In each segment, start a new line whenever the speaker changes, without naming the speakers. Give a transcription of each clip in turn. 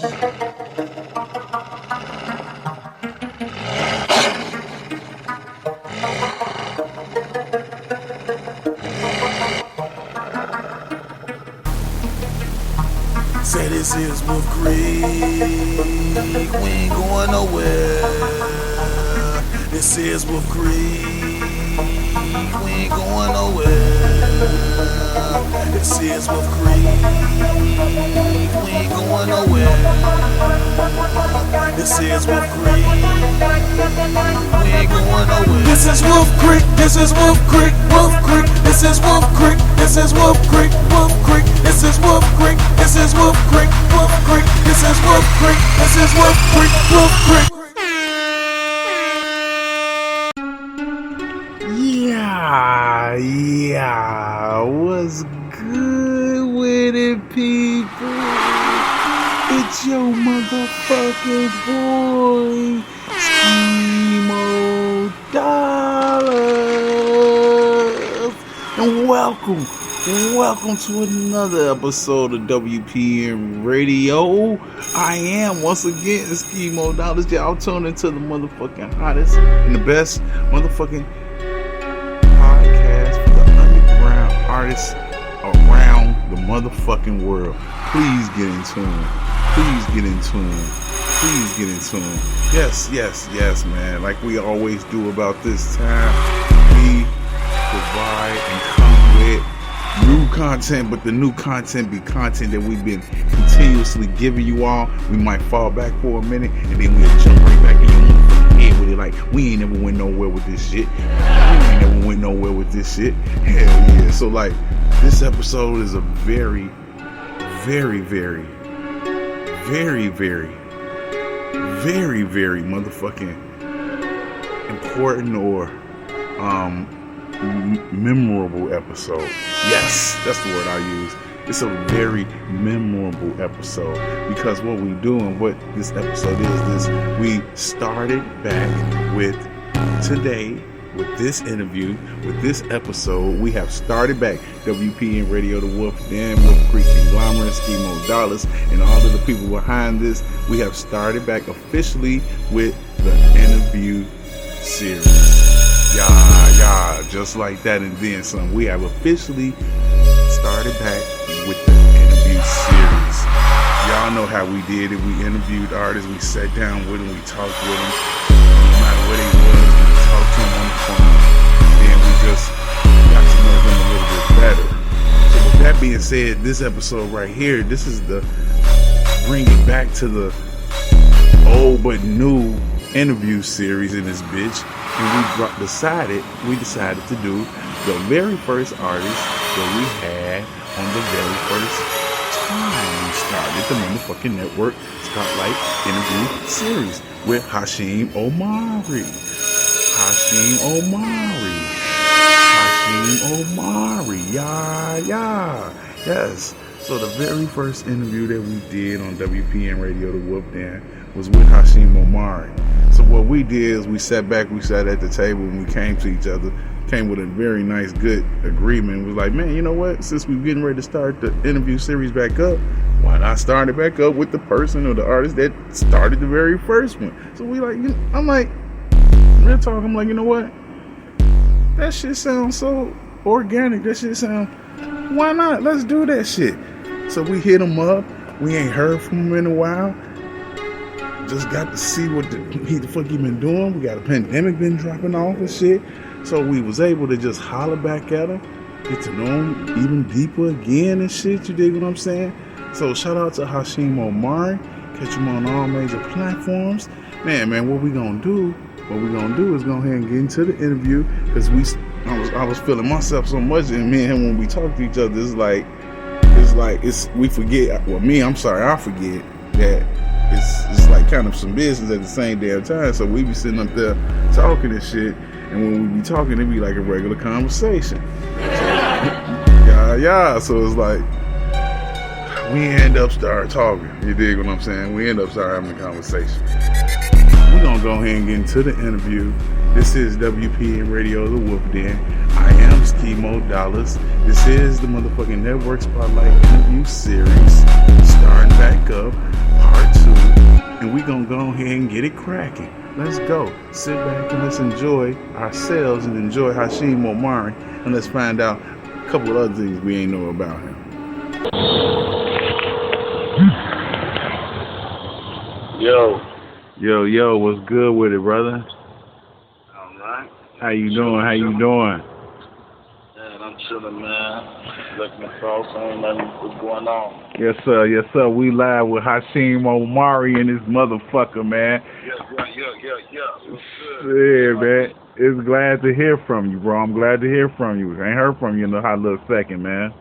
Say this is Wolf Creek, we ain't going nowhere. This is Wolf Creek, we ain't going nowhere. This is Wolf Creek, we ain't going nowhere. This is Wolf Creek, we ain't going nowhere. This is Wolf Creek, this is Wolf Creek, Wolf Creek. This is Wolf Creek, this is Wolf Creek, Wolf Creek. This is Wolf Creek, this is Wolf Creek, Wolf Creek. This is Wolf Creek, this is Wolf Creek, Wolf Creek. Yeah, what's good with it, people? It's your motherfucking boy, Schemo Dollars. And welcome to another episode of WPN Radio. I am, once again, Schemo Dollars. Y'all tuned into the motherfucking hottest and the best motherfucking podcast for the underground artists around the motherfucking world. Please get in tune. Please get in tune. Please get in tune. Yes, man. Like we always do about this time, we provide and come with new content, but the new content be content that we've been continuously giving you all. We might fall back for a minute, and then we'll jump right back in your motherfucking head with it. Like, we ain't never went nowhere with this shit. Hell yeah. So, like, this episode is a very motherfucking important or memorable episode. Yes, that's the word I use. It's a very memorable episode because what we do and what this episode is we started back with today with this interview, with this episode. We have started back WPN Radio, the Wolf Den, Wolf Creek Conglomerate, Schemo Dollars, and all of the people behind this. We have started back officially with the interview series. Yeah, just like that and then some. We have officially started back with the interview series. Y'all know how we did it. We interviewed artists. We sat down with them. We talked with them. No matter what they was, we talked to them on the phone. And then we just got to know them a little bit better. So with that being said, this episode right here, this is the bring it back to the old but new interview series in this bitch. And we decided to do the very first artist that we had on the very first time we started the motherfucking network Spotlight interview series with Hashim Omari. Yeah. Yes. So the very first interview that we did on WPN Radio, the Wolf Den, was with Hashim Omari. So what we did is we sat at the table and we came to each other, came with a very nice, good agreement. We was like, man, you know what? Since we're getting ready to start the interview series back up, why not start it back up with the person or the artist that started the very first one? So we like, I'm like, real talk, I'm like, you know what? That shit sounds so organic. That shit sound, why not? Let's do that shit. So we hit him up. We ain't heard from him in a while. Just got to see what the fuck he been doing. We got a pandemic been dropping off and shit. So we was able to just holler back at him, get to know him even deeper again and shit. You dig what I'm saying? So shout out to Hashim Omari. Catch him on all major platforms. Man, what we gonna do is go ahead and get into the interview because I was feeling myself so much, and me and him, when we talk to each other, we forget. Well, I forget that it's like kind of some business at the same damn time. So we be sitting up there talking and shit, and when we be talking, it be like a regular conversation. So it's like we end up start talking. You dig what I'm saying? We end up start having a conversation. We're gonna go ahead and get into the interview. This is WPN Radio, the Wolf Den. I am Schemo Dollars. This is the motherfucking Network Spotlight interview series, starting back up, part we gonna go ahead and get it cracking. Let's go. Sit back and let's enjoy ourselves and enjoy Hashim Omari, and let's find out a couple of other things we ain't know about him. Yo, what's good with it, brother?
All right.
How you doing?
Man, I'm chilling, man. Looking across, ain't nothing what's going on.
Yes, sir. We live with Hashim Omari and this motherfucker, man.
Yeah. What's good?
Yeah, man. It's glad to hear from you, bro. I'm glad to hear from you. I ain't heard from you in a hot little second, man.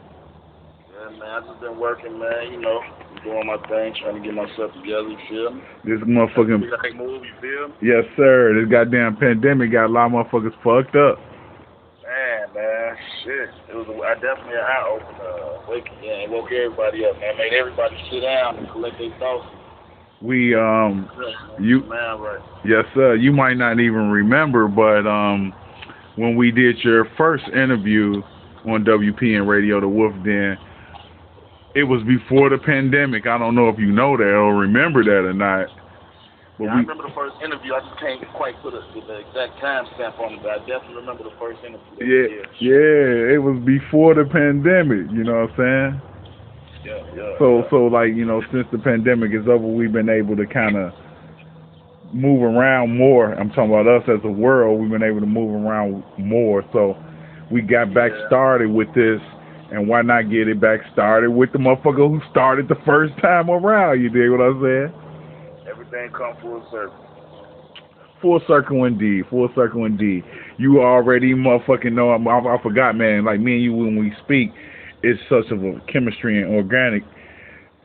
Yeah, man. I just been working, man. You know, doing my thing, trying to get myself together. You feel me?
This motherfucking
move. You feel me?
Yes, sir. This goddamn pandemic got a lot of motherfuckers fucked up.
Man, shit. It was definitely an eye opener. It woke everybody up, man. Made everybody sit down and collect their thoughts.
Yes, sir. You might not even remember, but when we did your first interview on WPN Radio, The Wolf Den, it was before the pandemic. I don't know if you know that or remember that or not. But
I remember the first interview. I just can't quite put the exact time stamp on it, but I definitely remember the first interview.
Yeah, it was before the pandemic, you know what I'm saying?
Yeah.
So like, you know, since the pandemic is over, we've been able to kind of move around more. I'm talking about us as a world. We've been able to move around more. So we got back started with this, and why not get it back started with the motherfucker who started the first time around? You dig what I'm saying?
Everything come full circle.
Full circle indeed. You already motherfucking know. I forgot, man. Like me and you, when we speak, it's such of a chemistry and organic.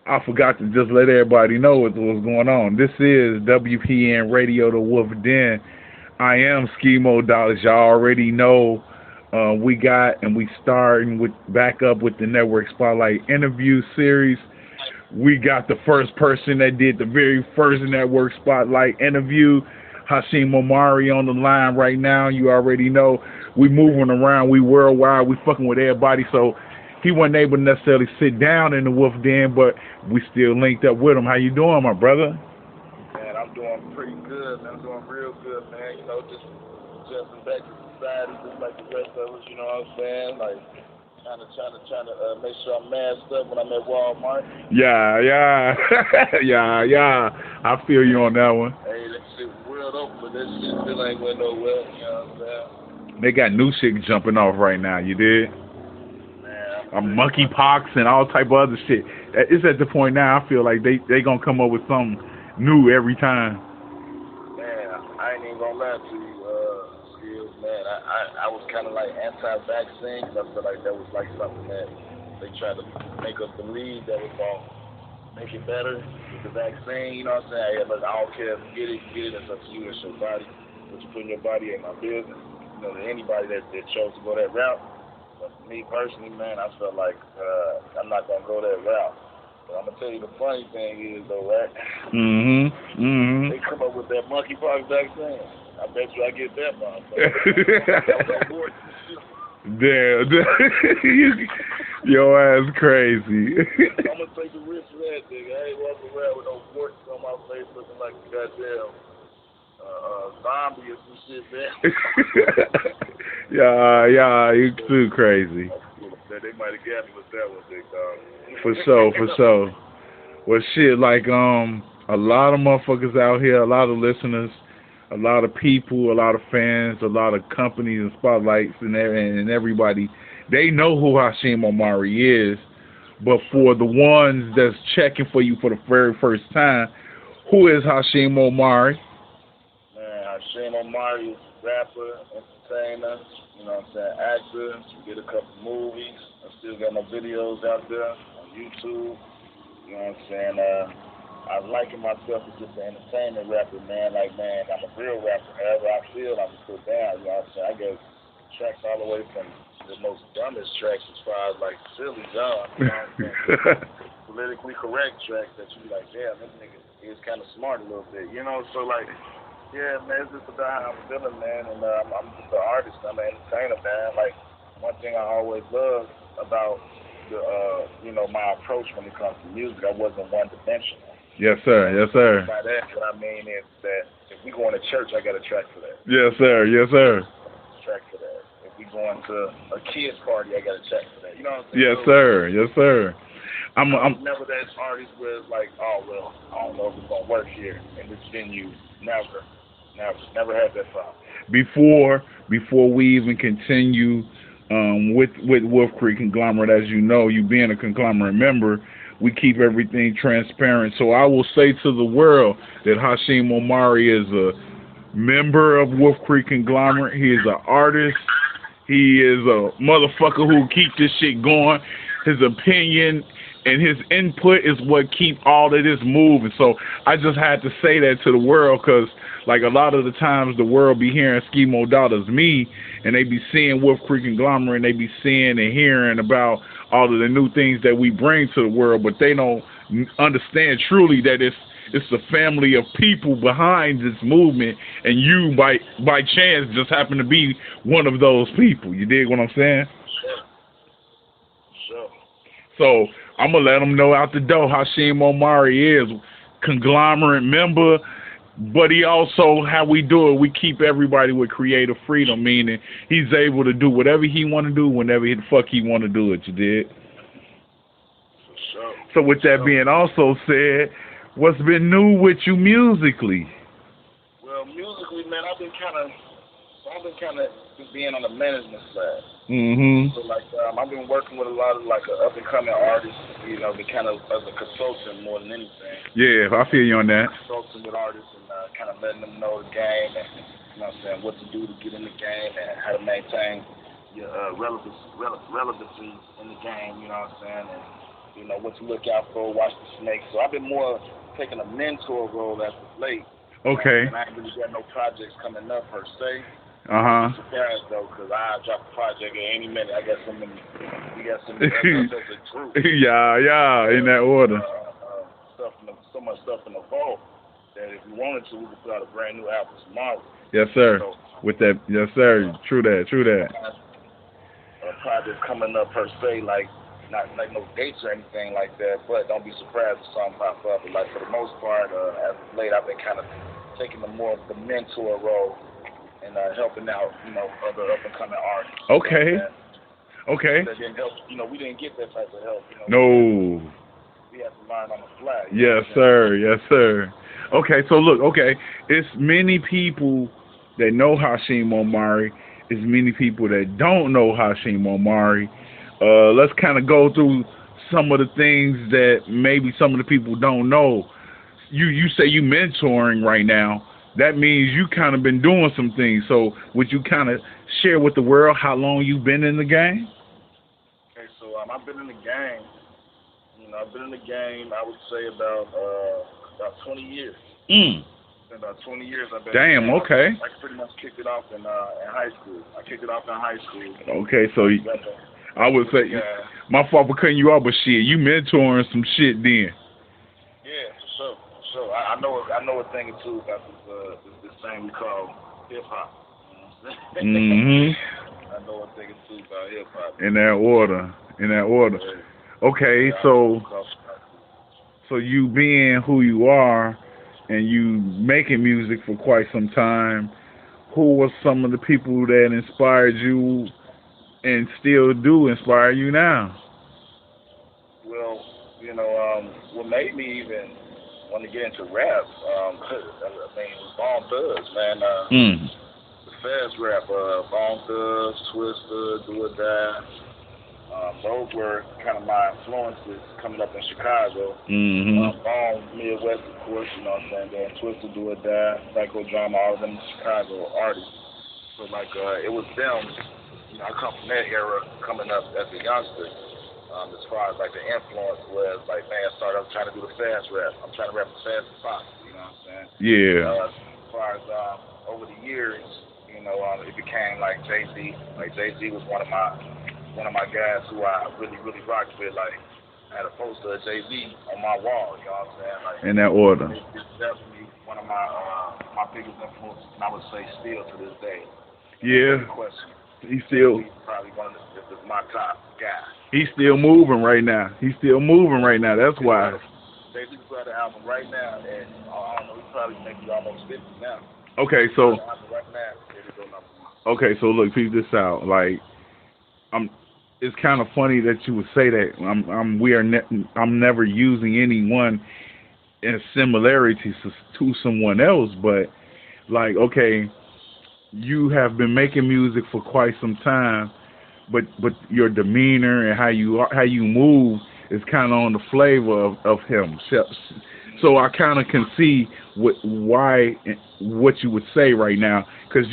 I forgot to just let everybody know what's going on. This is WPN Radio, The Wolf Den. I am Schemo Dollars. Y'all already know. We starting with back up with the Network Spotlight interview series. We got the first person that did the very first Network Spotlight interview, Hashim Omari, on the line right now. You already know. We moving around. We worldwide. We fucking with everybody. So he wasn't able to necessarily sit down in the Wolf Den, but we still linked up with him. How you doing, my brother?
Man, I'm doing pretty good, man. I'm doing real good, man. You know, just adjusting back to society, just like the rest of us. You know what I'm saying? Like trying to make sure I'm masked up when I'm at Walmart.
Yeah. I feel you on that one.
Hey, that shit world open, but that shit still ain't went nowhere. You know what I'm saying?
They got new shit jumping off right now. You did? Monkeypox and all type of other shit. It's at the point now. I feel like they gonna come up with something new every time.
Man, I ain't even gonna lie to you, Skills, man. I was kind of like anti-vaccine. I feel like that was like something that they tried to make us believe that was gonna make it better with the vaccine. You know what I'm saying? Hey, look, I don't care if you get it. It's up to you. It's your body. What you put in your body ain't my business. You know, to anybody that chose to go that route. But for me personally, man, I felt like I'm not going to go that route. But I'm going to tell you the funny thing is, though, right? They come up with that monkeypox vaccine. I bet you I get that motherfucker.
Damn. Your ass crazy.
I'm going to take the risk for that, nigga. I ain't walking around with no warts on my face looking like a goddamn zombie or some shit, man. Yeah, you too crazy. They might have got me with that one, big dog.
For sure. Well, shit, like a lot of motherfuckers out here, a lot of listeners, a lot of people, a lot of fans, a lot of companies and spotlights and everybody, they know who Hashim Omari is. But for the ones that's checking for you for the very first time, who is Hashim Omari?
Hashim Omari is a rapper, entertainer, you know what I'm saying, actor, did a couple movies. I still got my videos out there on YouTube, you know what I'm saying. I liken myself as just an entertainment rapper, man. Like, man, I'm a real rapper. However I feel, I'm put down, you know what I'm saying. I got tracks all the way from the most dumbest tracks as far as, like, silly dumb, you know what I'm saying. Politically correct tracks that you be like, damn, this nigga is kind of smart a little bit, you know. So, like, yeah, man, it's just about how I'm feeling, man, and I'm just an artist, I'm an entertainer, man. Like, one thing I always loved about, my approach when it comes to music, I wasn't one-dimensional.
Yes, sir. Yes, sir.
By that, what I mean is that if we going to church, I got a track for that.
Yes, sir. Yes, sir.
Track for that. If we going to a kid's party, I got a track for that. You know what I'm saying?
Yes, sir. Yes, sir. I'm
never that artist where it's like, oh well, I don't know if it's gonna work here in this venue. Never had that problem.
Before we even continue with Wolf Creek Conglomerate, as you know, you being a conglomerate member, we keep everything transparent. So I will say to the world that Hashim Omari is a member of Wolf Creek Conglomerate. He is an artist. He is a motherfucker who keeps this shit going. His opinion and his input is what keep all of this moving. So I just had to say that to the world, because like a lot of the times the world be hearing Skimo Daughters me, and they be seeing Wolf Creek Conglomerate, and they be seeing and hearing about all of the new things that we bring to the world, but they don't understand truly that it's a family of people behind this movement, and you by chance just happen to be one of those people. You dig what I'm saying?
Sure.
So I'm gonna let them know out the door Hashim Omari is conglomerate member, but he also, how we do it, we keep everybody with creative freedom, meaning he's able to do whatever he want to do whenever the fuck he want to do it. You did.
Sure.
So with that being also said, what's been new with you musically?
Well, musically, man, I've been kind of being on the management side.
Mm-hmm.
So like, I've been working with a lot of like up and coming artists. You know, been kind of as a consultant more than anything.
Yeah, I feel you on that.
Consulting with artists and kind of letting them know the game and, you know what I'm saying, what to do to get in the game and how to maintain your relevancy in the game, you know what I'm saying, and, you know, what to look out for, watch the snakes. So I've been more taking a mentor role as of late.
Okay.
And I ain't really got no projects coming up per se.
Uh-huh.
Surprised though, because I drop a project at any minute. We got some that's a group.
Yeah, in that order.
So much stuff in the vault that if we wanted to, we could put out a brand new album tomorrow.
Yes, sir.
So,
with that, yes, sir. True that.
Projects coming up per se, like not like no dates or anything like that, but don't be surprised if something pop up. But like for the most part, as of late, I've been kind of taking the mentor role and helping out, you know, other up and coming artists.
Okay.
Okay. That didn't help. You know, we didn't get that type of help. You know,
no.
We have to learn on the fly.
Yes, sir. Yes, sir. Okay, so look, it's many people that know Hashim Omari. It's many people that don't know Hashim Omari. Let's kind of go through some of the things that maybe some of the people don't know. You say you mentoring right now. That means you kind of been doing some things. So would you kind of share with the world how long you've been in the game?
Okay, so I've been in the game. You know, I've been in the game, I would say about 20 years. About 20 years I've been.
Damn, okay.
I pretty much kicked it off in high school. I kicked it off in high school.
Okay, so I would say, my fault for cutting you off, but shit, you mentoring some shit then.
Yeah, for sure. So I know a thing or two about this thing we call hip hop. I know a thing or two about hip hop. In that order.
Yeah. Okay, so you being who you are and you making music for quite some time, who were some of the people that inspired you and still do inspire you now?
Well, you know, what made me even want to get into rap, I mean, it was Bone Thugs, man. The fast rap, Bone Thugs, Twister, Do or Die. Those were kind of my influences coming up in Chicago. Bone, Midwest, of course, you know what I'm saying. Then Twister, Do or Die, Psychodrama, all of them Chicago artists. So, like, it was them. You know, I come from that era coming up as a youngster. As far as, like, the influence was, like, man, I'm trying to do the fast rap. I'm trying to rap as fast as possible, you know what I'm saying?
Yeah.
As far as over the years, you know, it became like Jay-Z. Like, Jay-Z was one of my guys who I really, really rocked with. Like, I had a poster of Jay-Z on my wall, you know what I'm saying? Like,
in that order.
It's definitely one of my biggest influences, and I would say still to this day.
Yeah. He's still
probably one of my top guys.
He's still moving right now. That's why.
Jay-Z put out an album right now, and I don't know, he's probably maybe almost 50 now.
Okay, so
right now, go number 1.
okay, so look, peep this out. Like, it's kind of funny that you would say that. I'm never using anyone in similarity to someone else, but like, okay, you have been making music for quite some time, but your demeanor and how you move is kind of on the flavor of him. So I kind of can see what you would say right now, because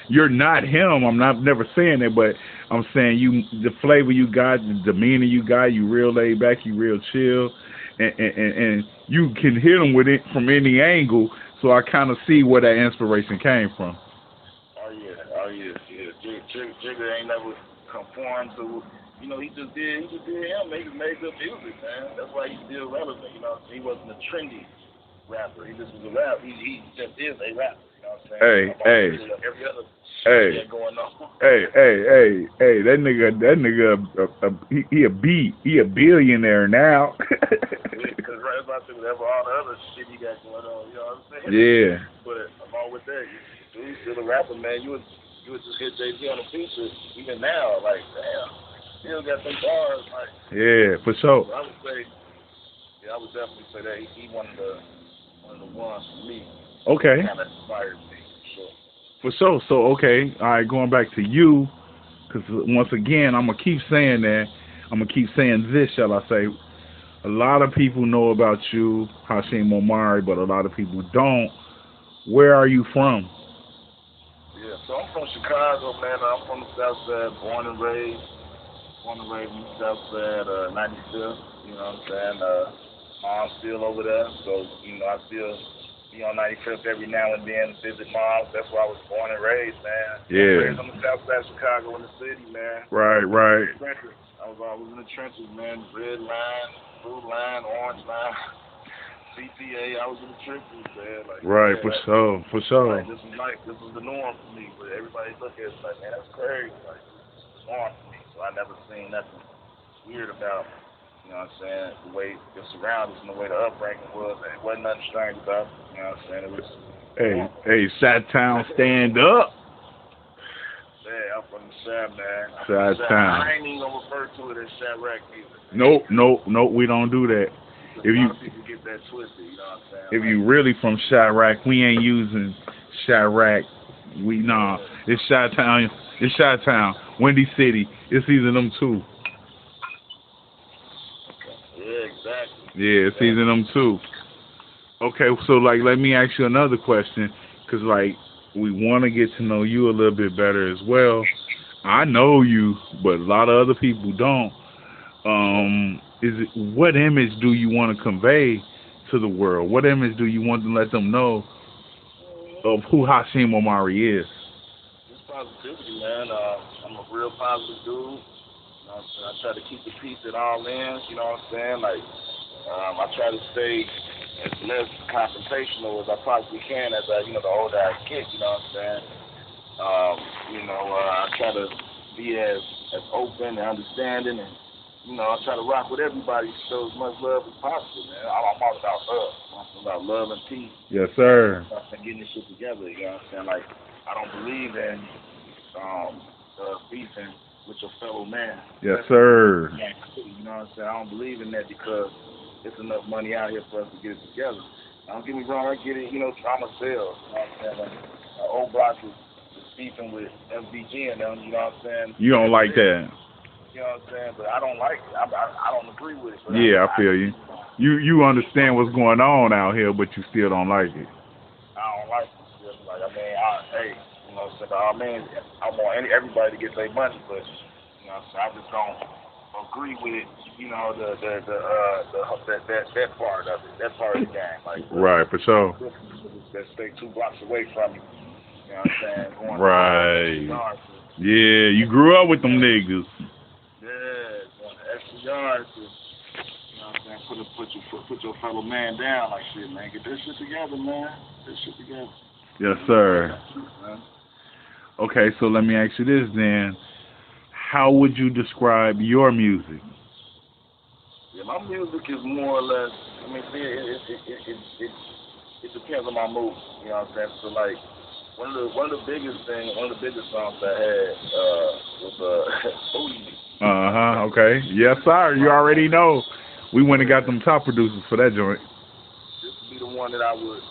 you're not him. I'm not never saying it, but I'm saying the flavor you got, the demeanor you got, you real laid back, you real chill, and you can hit him with it from any angle. So I kind of see where that inspiration came from.
Oh yeah. Jigga ain't never conformed to. You know, he just did him. He made good music, man. That's why he's still relevant. You know, he wasn't a trendy rapper. He just was a rapper. He just is a rapper. You know what I'm saying? Every other shit going on.
Hey, that nigga, he a billionaire now.
Because right about to whatever all the other shit he got going on. You know what I'm saying?
Yeah.
But along with that, he's still a rapper, man. You would just hit Jay-Z on the feature even now, like damn. Still got some bars, like.
Yeah, for sure.
I would definitely say that he one of the ones for me.
Okay.
Kind of inspired me,
for sure. So okay, all right, going back to you, because once again, I'm gonna keep saying that. I'm gonna keep saying this, shall I say? A lot of people know about you, Hashim Omari, but a lot of people don't. Where are you from?
Yeah, so I'm from Chicago, man. I'm from the South Side, born and raised in the South Side, 95th, you know what I'm saying? Mom's still over there, so, you know, I still be on 95th every now and then to visit Mom's. That's where I was born and raised, man.
Yeah.
Raised on the South Side of Chicago in the city, man.
Right.
I was always in the trenches, man. Red line, blue line, orange line, CTA. I was in the trenches, man. Like,
right,
yeah,
for sure.
Like, this was the norm for me, but everybody look at it like, man, that's crazy. Like, it's norm for me. So I never seen nothing weird about, you know what I'm saying, the way the surroundings and the way the upbringing was. It wasn't nothing strange about it, you know what I'm saying. It was.
Hey, Chi-Town, stand up.
Yeah, I'm from the Shad, man.
Chi-Town.
I ain't even gonna refer to it as Chirac either.
Nope, we don't do that.
A lot of people get that twisted, you know what I'm saying.
If you really from Chirac, we ain't using Chirac. It's Chi-Town. It's Chi-Town, Windy City. It's either them two.
Yeah, exactly.
Yeah, it's either them two. Okay, so like, let me ask you another question, because like, we want to get to know you a little bit better as well. I know you, but a lot of other people don't. What image do you want to convey to the world? What image do you want to let them know of who Hashim Omari is?
Positivity, man. I'm a real positive dude. You know what I'm saying? I try to keep the peace at all ends, you know what I'm saying? Like, I try to stay as less confrontational as I possibly can as the older I get, you know what I'm saying? I try to be as open and understanding, and, you know, I try to rock with everybody to show as much love as possible, man. I'm all about love. I'm about love and peace.
Yes, sir.
And getting this shit together, you know what I'm saying? Like, I don't believe in beefing with your fellow man.
Yes, sir.
You know what I'm saying? I don't believe in that because there's enough money out here for us to get it together. Don't get me wrong, I get it, you know, trauma sells. You know what I'm saying? Like, old block is beefing with FBG and them, you know what I'm saying?
You don't like that.
You know what I'm saying? But I don't like it. I don't agree with it.
Yeah, I feel you. You understand what's going on out here, but you still don't like it.
I don't like it. Like, hey, you know, so I want everybody to get their money, but you know, so I just don't agree with, you know, that part of it, that part of the game. Like,
right, for sure.
That stay 2 blocks away from you. You know what I'm saying? Going
right. Yeah, you grew up with them niggas.
Yeah, going to extra yards to, you know what I'm saying, put your fellow man down like shit, man. Get this shit together, man. Get this shit together.
Yes, sir. Okay, so let me ask you this then. How would you describe your music?
Yeah, my music is more or less. I mean, see, it depends on my mood. You know what I'm saying? So like, one of the biggest songs I had was Booty.
Okay. Yes, sir. You already know. We went and got them top producers for that joint.
This would be the one that I would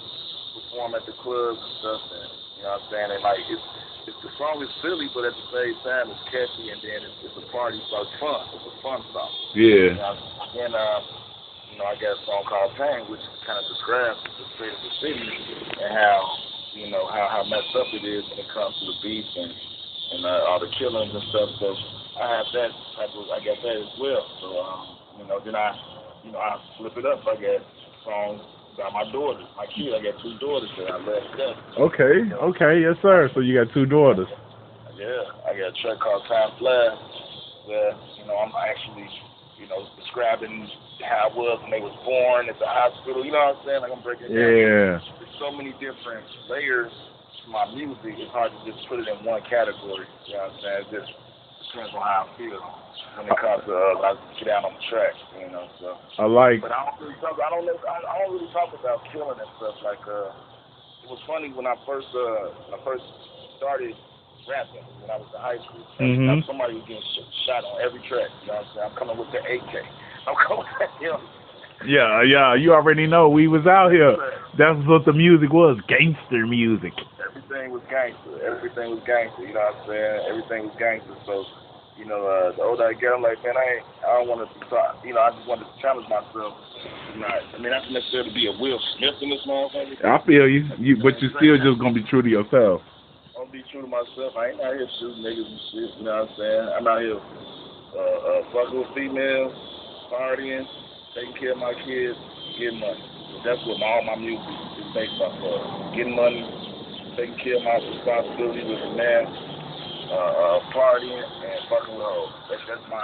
perform at the clubs and stuff. And, you know what I'm saying? And like, it's the song is silly, but at the same time, it's catchy, and then it's a party, so it's fun. It's a fun song.
Yeah.
And I got a song called Pain, which kind of describes the state of the city and how messed up it is when it comes to the beef and all the killings and stuff. So I have that type of, I got that as well. So then I flip it up. I got songs about my daughters, my kids. I got 2 daughters that I left them.
Okay, yes, sir. So you got 2 daughters.
Yeah, I got a track called Time Flies where, I'm actually, describing how it was when they was born at the hospital. You know what I'm saying? Like, I'm breaking it down.
Yeah.
There's so many different layers to my music. It's hard to just put it in one category. You know what I'm saying? It just depends on how I feel when it comes to like get out on the track. So.
I like.
But I don't really talk about killing and stuff. Like, it was funny when I first started rapping when I was in high school.
Mm-hmm.
Somebody was getting shot on every track. You know what I'm saying? I'm coming with the AK. I'm coming with that.
Yeah. You already know we was out here. That's what the music was. Gangster music.
Everything was gangster. You know what I'm saying? Everything was gangster. So, the older I get, I'm like, man, I don't want to talk. I just wanted to challenge myself. Not necessarily be a Will Smith in this motherfucker.
I feel you. But you're still just gonna be true to yourself.
I'm gonna be true to myself. I ain't out here shooting niggas and shit. You know what I'm saying? I'm out here fucking with females, partying, taking care of my kids, getting money. That's what all my music is based off of. Getting money, taking care of my responsibilities as a man, partying, and fucking with hoes. That's my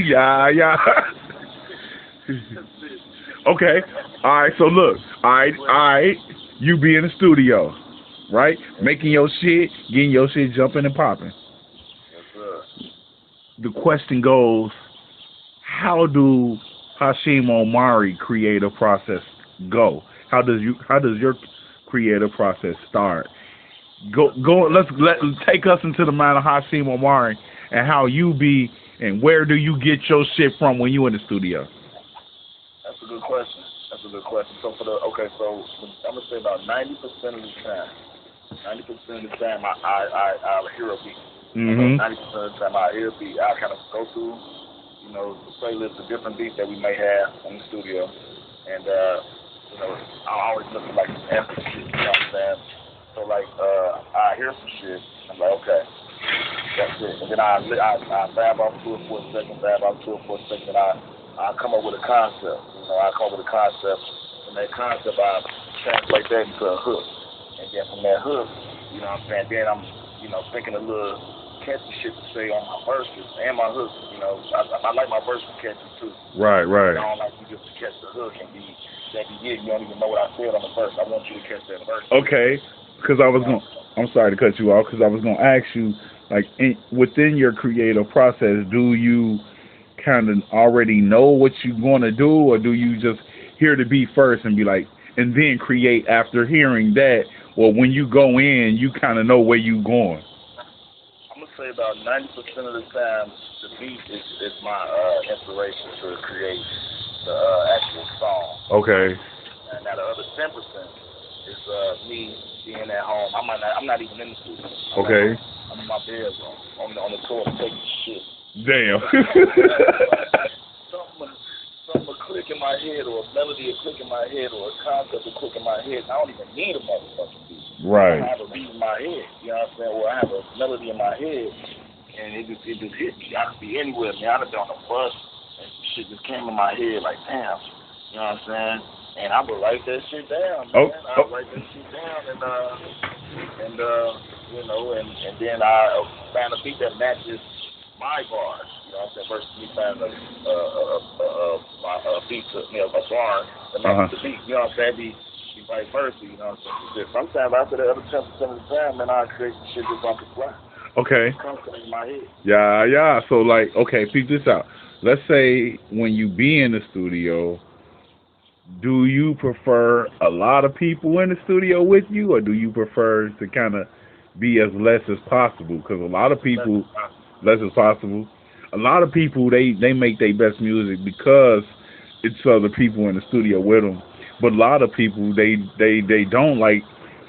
Yeah. Okay. All right. So look. All right. You be in the studio, right? Making your shit, getting your shit jumping and popping.
Yes, sir.
The question goes, how do Hashim Omari creative process go? How does your creative process start? Go. Let's take us into the mind of Hashim Omari and how you be and where do you get your shit from when you in the studio?
That's a good question. So so I'm gonna say about 90% of the time. 90% of the time I'll hear a beat. 90% of the time I hear a beat. I kind of go through, the playlist of different beats that we may have in the studio, and I always look at like some empty shit. You know what I'm saying? So like I hear some shit. I'm like, okay, that's it. And then I vibe off to it for a second, and I come up with a concept. I come up with a concept, and that concept I translate that into a hook. And then from that hook, you know what I'm saying, then I'm, thinking a little catchy shit to say on my verses and my hooks. I like my verses catchy too.
Right.
I don't like you just to catch the hook and be it. You don't even know what I said on the verse. I want you to catch that verse.
Okay, because I'm sorry to cut you off, because I was gonna ask you, like, within your creative process, do you kind of already know what you're going to do, or do you just hear the beat first and be like, and then create after hearing that? Well, when you go in, you kind of know where you're going.
I'm going to say about 90% of the time, the beat is my inspiration to create the actual song.
Okay.
And now the other 10% is me being at home. I'm not even in the studio. I'm in my bedroom, on the toilet taking shit.
Damn.
something will click in my head, or a melody will click in my head, or a concept will click in my head, and I don't even need a motherfucking beat.
Right.
I have a beat in my head, you know what I'm saying, or I have a melody in my head, and it just hit me. I could be anywhere, man. I could be on a bus, and shit just came in my head like, damn, you know what I'm saying? And I would write that shit down, man. I would write that shit down, and then I find a beat that matches my bars, you know what I'm saying, versus me finding a beat to, a bar that matches the beat, you know what I'm saying, be vice versa, you know what I'm saying. Sometimes after the other 10% of the time, man, I create some shit just off the fly.
Okay.
It comes in my head.
Yeah. So, like, okay, peep this out. let's say when you be in the studio, do you prefer a lot of people in the studio with you, or do you prefer to kind of be as less as possible? Because a lot of people, less as possible. A lot of people, they make their best music because it's other people in the studio with them. But a lot of people, they don't like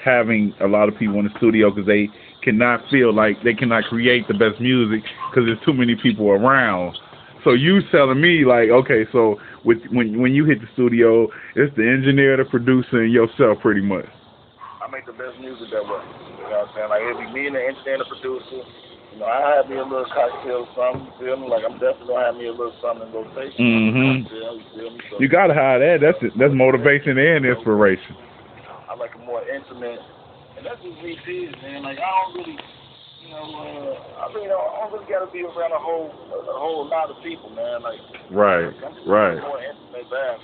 having a lot of people in the studio because they cannot feel like they cannot create the best music because there's too many people around. So you telling me like, okay, so when you hit the studio, it's the engineer, the producer, and yourself pretty much.
I make the best music that way. You know what I'm saying? Like it'll be me and the engineer, the producer. You know, I have me a little cocktail or something. You feel me? Like I'm definitely gonna have me a little something in rotation.
Mm-hmm.
You feel me? So,
you gotta have that. That's motivation and inspiration.
I like a more intimate, and that's just me too, man. Like I don't really, you know, I don't really gotta be around a whole lot of people, man. Like
right.
More intimate vibe.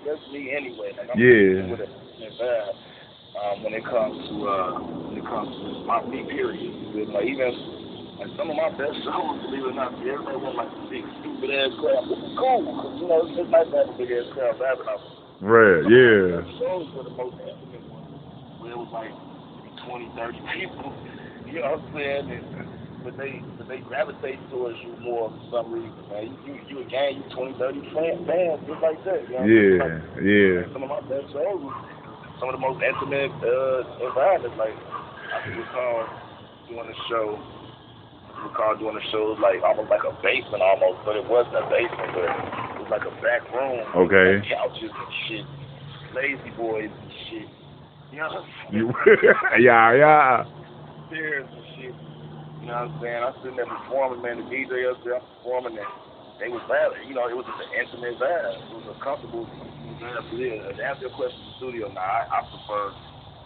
That's me anyway. Like, I'm with an intimate vibe. When it comes to my me period, like even like some of my best shows, believe it or not, everybody want like a big stupid ass crowd. It's cool, cause you know it's nice to have a big ass crowd vibing out.
Right, yeah.
Shows were the most intimate ones, where it was like 20, 30 people. You know what I'm saying? But they gravitate towards you more for some reason, man. You again, you 20, 30 fans just like that. You know
Yeah.
Some of my best shows were some of the most intimate environments. Like I can recall doing a show. Doing the shows like almost like a basement almost, but it wasn't a basement, but it was like a back room.
Okay.
With couches and shit, lazy boys and shit. You know what I'm saying?
Yeah.
Stairs and shit. You know what I'm saying? I'm sitting there performing, man. The DJ up there, I'm performing, and they was vibing. You know, it was just an intimate vibe. It was a comfortable vibe. To answer your question, the studio. Now, I prefer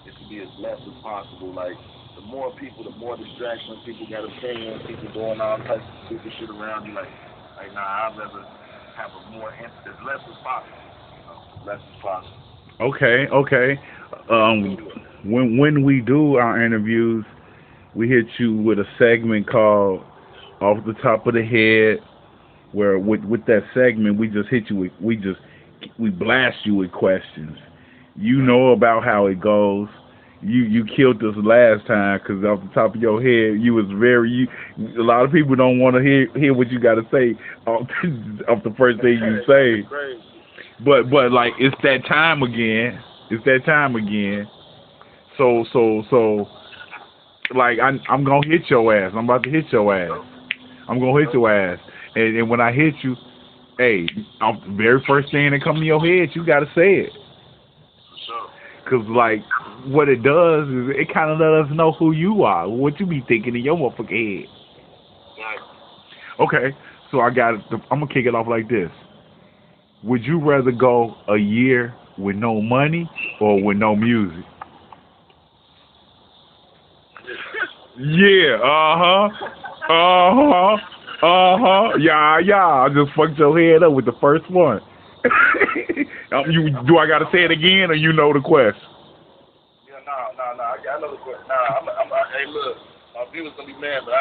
it to be as less as possible. Like. The more people, the more distractions. People got opinions. People doing all types of stupid shit around you. Like nah, I'd rather have a more as less as possible. You know, less as possible.
Okay. When we do our interviews, we hit you with a segment called "Off the Top of the Head," where with that segment we just hit you with we blast you with questions. You know about how it goes. You killed us last time because off the top of your head, you was a lot of people don't want to hear what you got to say off the first thing you say. But like it's that time again. So like I'm gonna hit your ass. I'm about to hit your ass. I'm gonna hit your ass. And when I hit you, hey, the very first thing that come to your head, you gotta say it. Cause like what it does is it kind of let us know who you are, what you be thinking in your motherfucking head. Okay, so I'm gonna kick it off like this. Would you rather go a year with no money or with no music? Yeah. Yeah. I just fucked your head up with the first one. Do I gotta say it again, or you know the question?
Yeah, no. I know the question. Hey, look, my viewers gonna be mad, but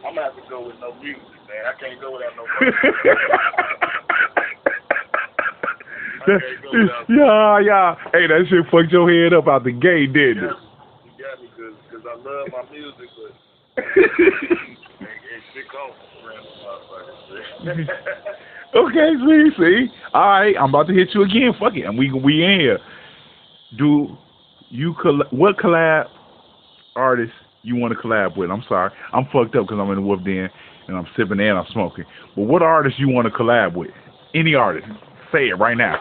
I'm gonna have to go with no music, man. I can't go without no music.
Yeah. Hey, that shit fucked your head up out the gate, didn't it?
You got me, cause I love my music, but it's sick off around the motherfuckers.
Okay, see. All right, I'm about to hit you again. Fuck it, and we in here. What collab artist you want to collab with? I'm sorry, I'm fucked up because I'm in the wolf den and I'm sipping and I'm smoking. But what artist you want to collab with? Any artist? Say it right now.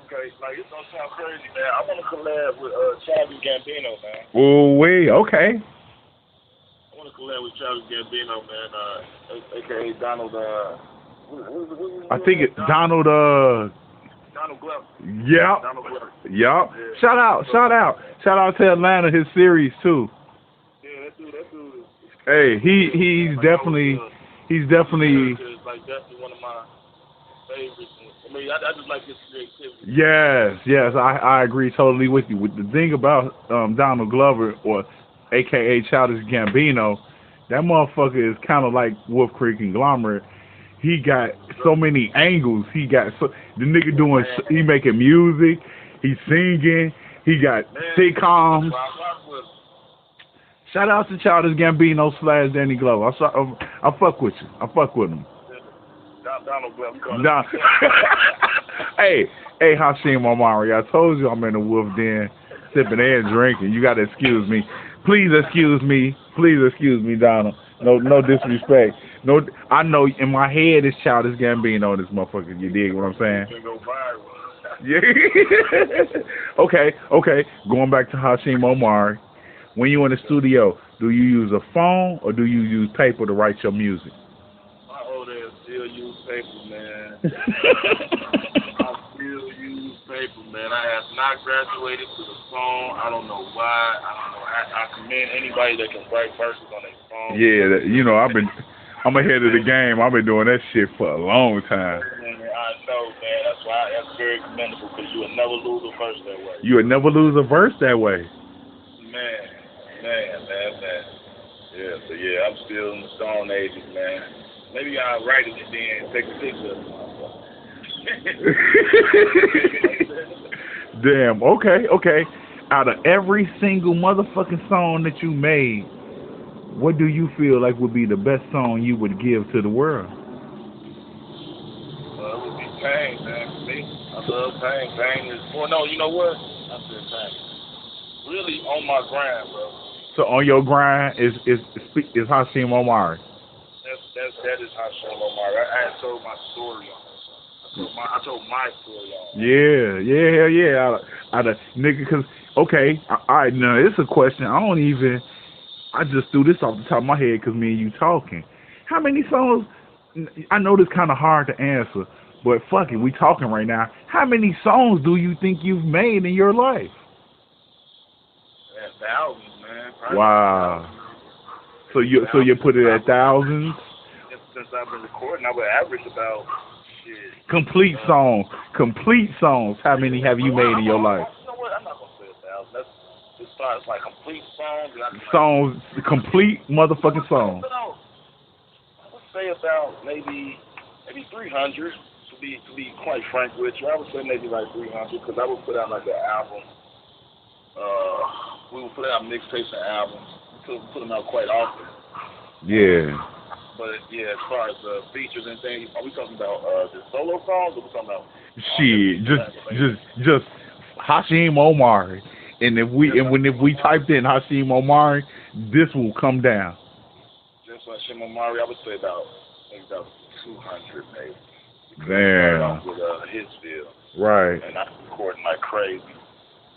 Okay, like it's gonna sound crazy, man. I want to collab with Childish Gambino, man.
Oh wait, okay.
I want to collab with Childish Gambino, man. AKA Donald.
I think it's Donald
Glover.
Yeah.
Donald Glover.
Yeah. Shout out to Atlanta, his series too.
Yeah, that dude.
Hey, he's definitely
like definitely one of my favorites. I mean, I just like his creativity.
Yes, I agree totally with you. With the thing about Donald Glover, or AKA Childish Gambino, that motherfucker is kind of like Wolf Creek Conglomerate. He got so many angles. He got the nigga doing. He making music. He's singing. He got sitcoms. Shout out to Childish Gambino / Danny Glover. I fuck with you. I fuck with him. Hey, Hashim Omari, I told you I'm in the wolf den, sipping and drinking. You gotta excuse me. Please excuse me. Please excuse me, Donald. No disrespect. No, I know in my head it's Childish Gambino, this motherfucker. You dig what I'm saying? Yeah. Okay. Going back to Hashim Omari. When you in the studio, do you use a phone or do you use paper to write your music?
My old ass still use paper, man. I still use paper, man. I have not graduated to the phone. I don't know why. I commend anybody that can write verses on their phone.
Yeah, I'm ahead of the game. I've been doing that shit for a long time.
I know, man. That's very commendable because you will never lose a verse that way.
You would never lose a verse that way.
Man. Yeah, so yeah, I'm still in the Stone Ages, man. Maybe I'll write it and then take a picture of it.
Damn, okay. Out of every single motherfucking song that you made, what do you feel like would be the best song you would give to the world?
It would be Pain, man, for me. I love Pain. Pain is, well, no, you know what? I said Pain. Really on my grind, bro.
So on your grind is Hashim Omari.
That is Hashim Omari. I told my story on this. I told my story on.
Yeah. Out of nigga, cause okay, all right. Now it's a question. I just threw this off the top of my head because me and you talking. How many songs? I know this kind of hard to answer, but fuck it, we talking right now. How many songs do you think you've made in your life?
Thousands, man. Probably
wow. So you put it at thousands?
Since I've been recording, I would average about
complete songs. How many have you made in your life?
You know what? I'm not gonna say 1,000. As far as like complete songs.
Songs, complete motherfucking songs.
I would say about maybe 300. To be quite frank with you, I would say maybe like 300 because I would put out like an album. We would put out mixtapes and albums. We put them out quite often.
Yeah.
But yeah, as far as features and things, are we talking about the solo songs, or we talking about?
Shit, just Hashim Omari, and if we typed in Hashim Omari, this will come down.
Just Hashim Omari, I would say about 200 maybe.
Damn.
With Hisville.
Right.
And I was recording like crazy.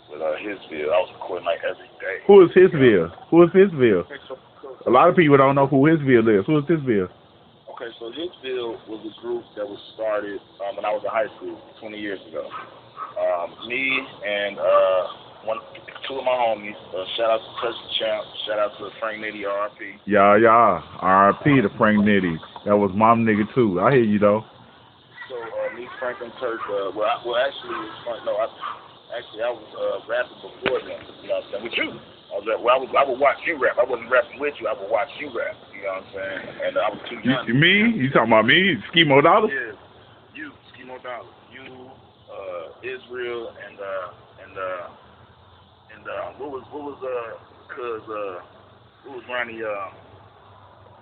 With Hisville, I was recording like every day.
Who is Hisville? A lot of people don't know who Hisville is. Who is Hisville?
Okay, so Hisville was a group that was started when I was in high school 20 years ago. Me and two of my homies. Shout out to Touch the Champ. Shout out to Frank Nitty, R.I.P.
Yeah. R.I.P. to Frank Nitty. That was my nigga too. I hear you though.
So me, Frank, and Turk. Actually, I was rapping before them. You know what I'm saying? With you. I would watch you rap. I wasn't rapping with you. I would watch you rap. You know what I'm saying? And I was too young.
Me? You talking about me? Skimo Dollar?
Yeah. You, Skimo Dollar. You, Israel, and what was Ronnie?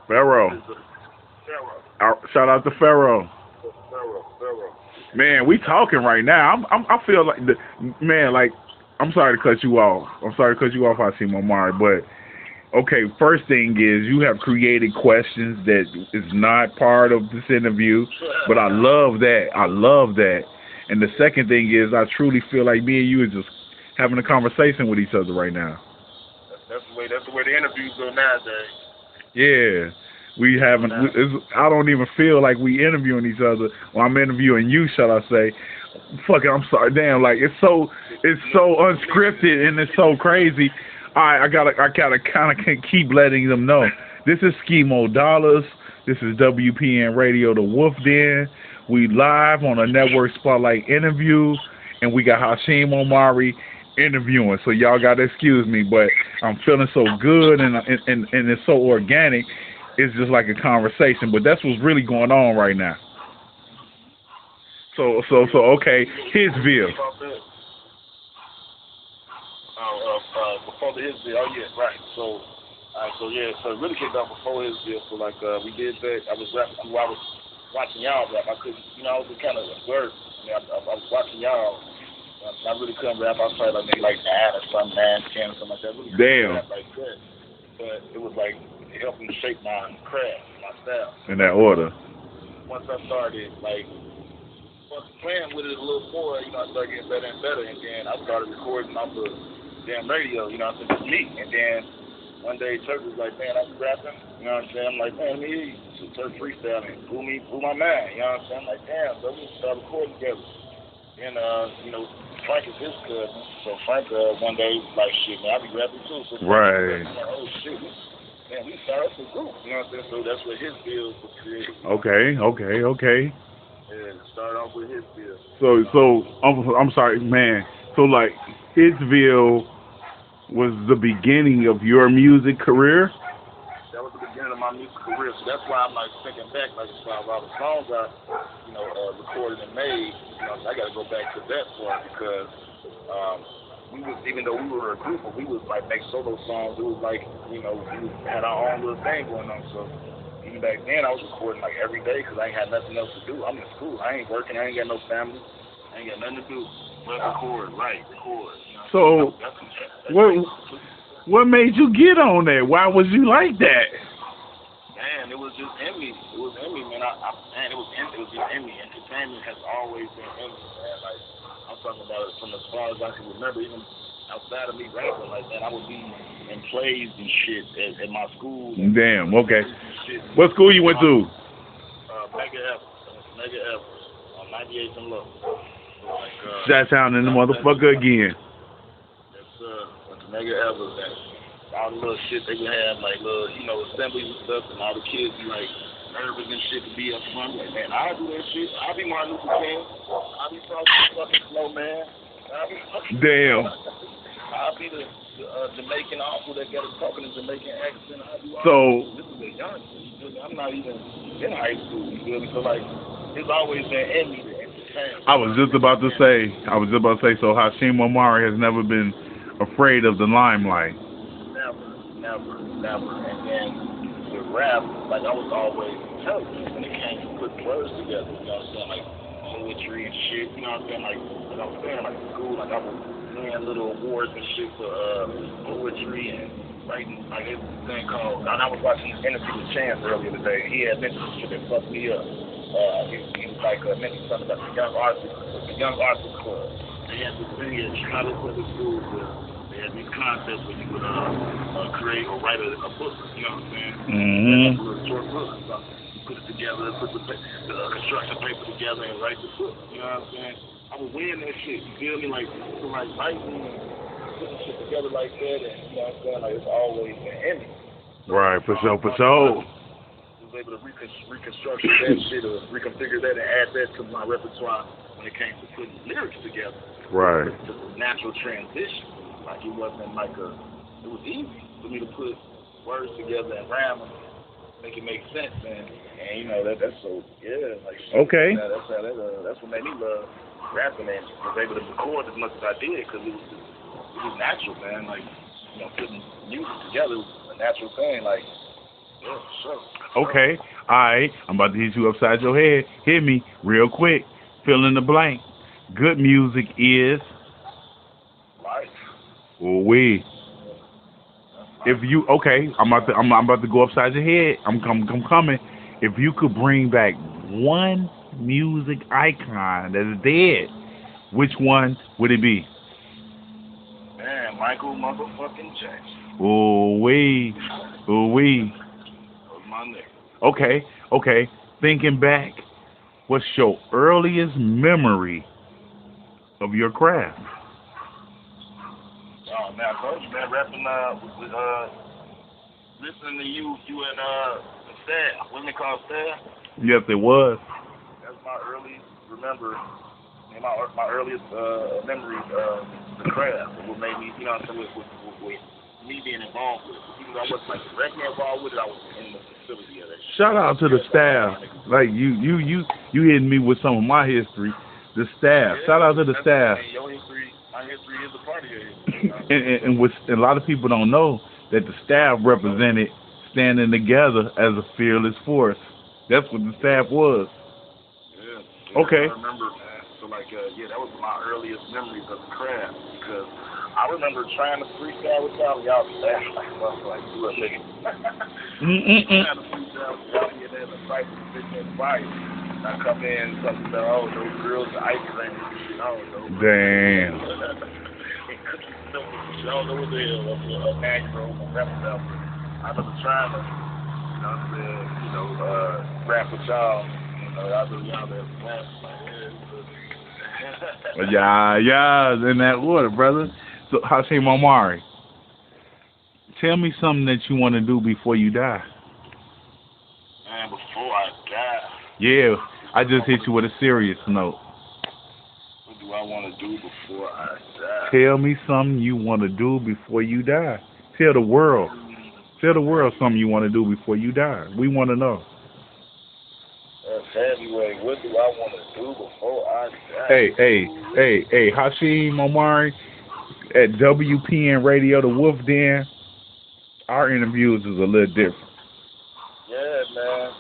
Pharaoh.
Pharaoh.
Shout out to Pharaoh.
Pharaoh.
Man, we talking right now. I feel like I'm sorry to cut you off. Hashim Omari, but okay, first thing is you have created questions that is not part of this interview, but I love that. And the second thing is I truly feel like me and you are just having a conversation with each other right now.
That's the way the interviews go nowadays.
Yeah. I don't even feel like we interviewing each other. Well, I'm interviewing you, shall I say. Fuck it, I'm sorry. Damn, like it's so unscripted and it's so crazy. I gotta kind of keep letting them know. This is Skimo Dollars. This is WPN Radio, The Wolf Den. We live on a Network Spotlight interview, and we got Hashim Omari interviewing. So y'all gotta excuse me, but I'm feeling so good and it's so organic. it's just like a conversation, but that's what's really going on right now. So okay, Hitsville.
Before the Hitsville, oh yeah, right. So it really kicked off before Hitsville. So like we did that. I was rapping while I was watching y'all rap. I couldn't, I was kind of observed. I was watching y'all. I really couldn't rap. I was probably like maybe like 9 or something, 9, 10 or something like that. Really
Damn.
Rap like that. But it was like it helped me shape my craft, my style.
In that order.
Once I started playing with it a little more, I started getting better and better, and then I started recording off the damn radio, just me. And then one day Turk was like, man, I'm rapping, I'm like, man, let me hear you. So Turk freestyling, blew my mind, I'm like, damn, so we started recording together. And, Frank is his cousin, so Frank one day was like, shit, man, I be rapping too. So
right.
Like, oh shit, man, we started up a group, so that's where his deal was created.
Okay.
Yeah, started off with Hitsville.
So I'm sorry, man. So like Hitsville was the beginning of your music career?
That was the beginning of my music career. So that's why I'm like thinking back, like as far as all the songs I, recorded and made. I got to go back to that part because we was, even though we were a group, but we was like make solo songs. It was like we had our own little thing going on. So. Even back then, I was recording like every day because I ain't had nothing else to do. I'm in school. I ain't working. I ain't got no family. I ain't got nothing to do but record.
So, what made you get on that? Why was you like that?
Man, it was just in me. It was in me, man. It was just in me. Entertainment has always been in me, man. Like I'm talking about it from as far as I can remember, even outside of me rapping, like man, I would be in plays and shit at my school.
Damn, okay. What school you went to?
Mega Evers on 98th and Low.
Shout out in the motherfucker again.
Went to Mega Evers and all the little shit they would have, like little, assemblies and stuff, and all the kids be like nervous and shit to be up front. Like, man, I'll do that shit. I'll be Martin Luther King. I'll be fucking Snowman.
Damn.
I'll be the Jamaican uncle that got us talking in Jamaican accent. This is a young shit. I'm not even in high school. You feel me? So like, it's always been in me to entertain.
I was just about to say. So Hashim Omari has never been afraid of the limelight.
Never. And then with rap, like I was always intelligent when it came to putting words together. You know what I'm saying? Like poetry and shit. You know what I'm saying? Like I was saying, like school, like I was winning little awards and shit for poetry and writing. Like it's a thing called. And I was watching this interview with Chance earlier today. He had mentioned some shit that fucked me up. He was like mentioning something about the Young Artists Club. They had this thing at Chicago Public Schools. They had these concepts where you would create or write a book. You know what I'm saying?
Mm-hmm.
A little short book or something. You put it together, put the construction paper together, and write the book. You know what I'm saying? I was wearing that shit. You feel me? Like writing and putting shit together like that, and you know what I'm saying? Like it's always been in me.
Right, for sure.
Was able to reconstruct that shit or reconfigure that and add that to my repertoire when it came to putting lyrics together.
Right.
It's just a natural transition. Like it wasn't like it was easy for me to put words together and rhyme and make it make sense, man. And that's so like
okay.
That's what made me love rapping and was able to record as much as I did because it was natural, man. Like putting music together was a natural thing. Like yeah, sure.
Okay, all right. I'm about to hit you upside your head. Hit me real quick. Fill in the blank. Good music is
life.
We. If you I'm about to go upside your head. I'm coming. If you could bring back one music icon that is dead, which one would it be?
Man, Michael motherfucking Jackson.
We.
That was my nigga.
Okay. Thinking back, what's your earliest memory of your craft?
Oh man, I told you, man, rapping with listening to you and Stab. Wasn't it called Stab?
Yes, it was.
That's my earliest my earliest memories of the craft. What made me, with me being involved with it. Even though I wasn't like directly involved with it, I was in the facility of that shit.
Shout out to the staff. Like you hitting me with some of my history. The staff. Shout out to the staff.
Your history, my history is a part of your history.
and a lot of people don't know that the staff represented standing together as a fearless force. That's what the staff was.
Yeah.
Okay.
I remember, man. So like, that was my earliest memories of the craft because I remember trying to freestyle with y'all. Y'all staff like you a nigga. Trying to freestyle with y'all here in the fight with the bitch fire. I come in something about those girls and ice cream and shit. I don't know.
Damn.
And cookies and milk and shit. I don't know what the hell. A macro, a rap stuff. I remember trying to, rap with y'all. I know y'all that rap like
Yeah, in that order, brother. So, Hashim Omari, tell me something that you want to do before you die.
Man, before I die.
Yeah, I just hit you with a serious note.
What do I want to do before I die?
Tell me something you want to do before you die. Tell the world. Tell the world something you want to do before you die. We want to know.
Heavyweight, what do I want to do before I die?
Hey, Hashim Omari at WPN Radio, the Wolf Den. Our interviews is a little different.
Yeah, man.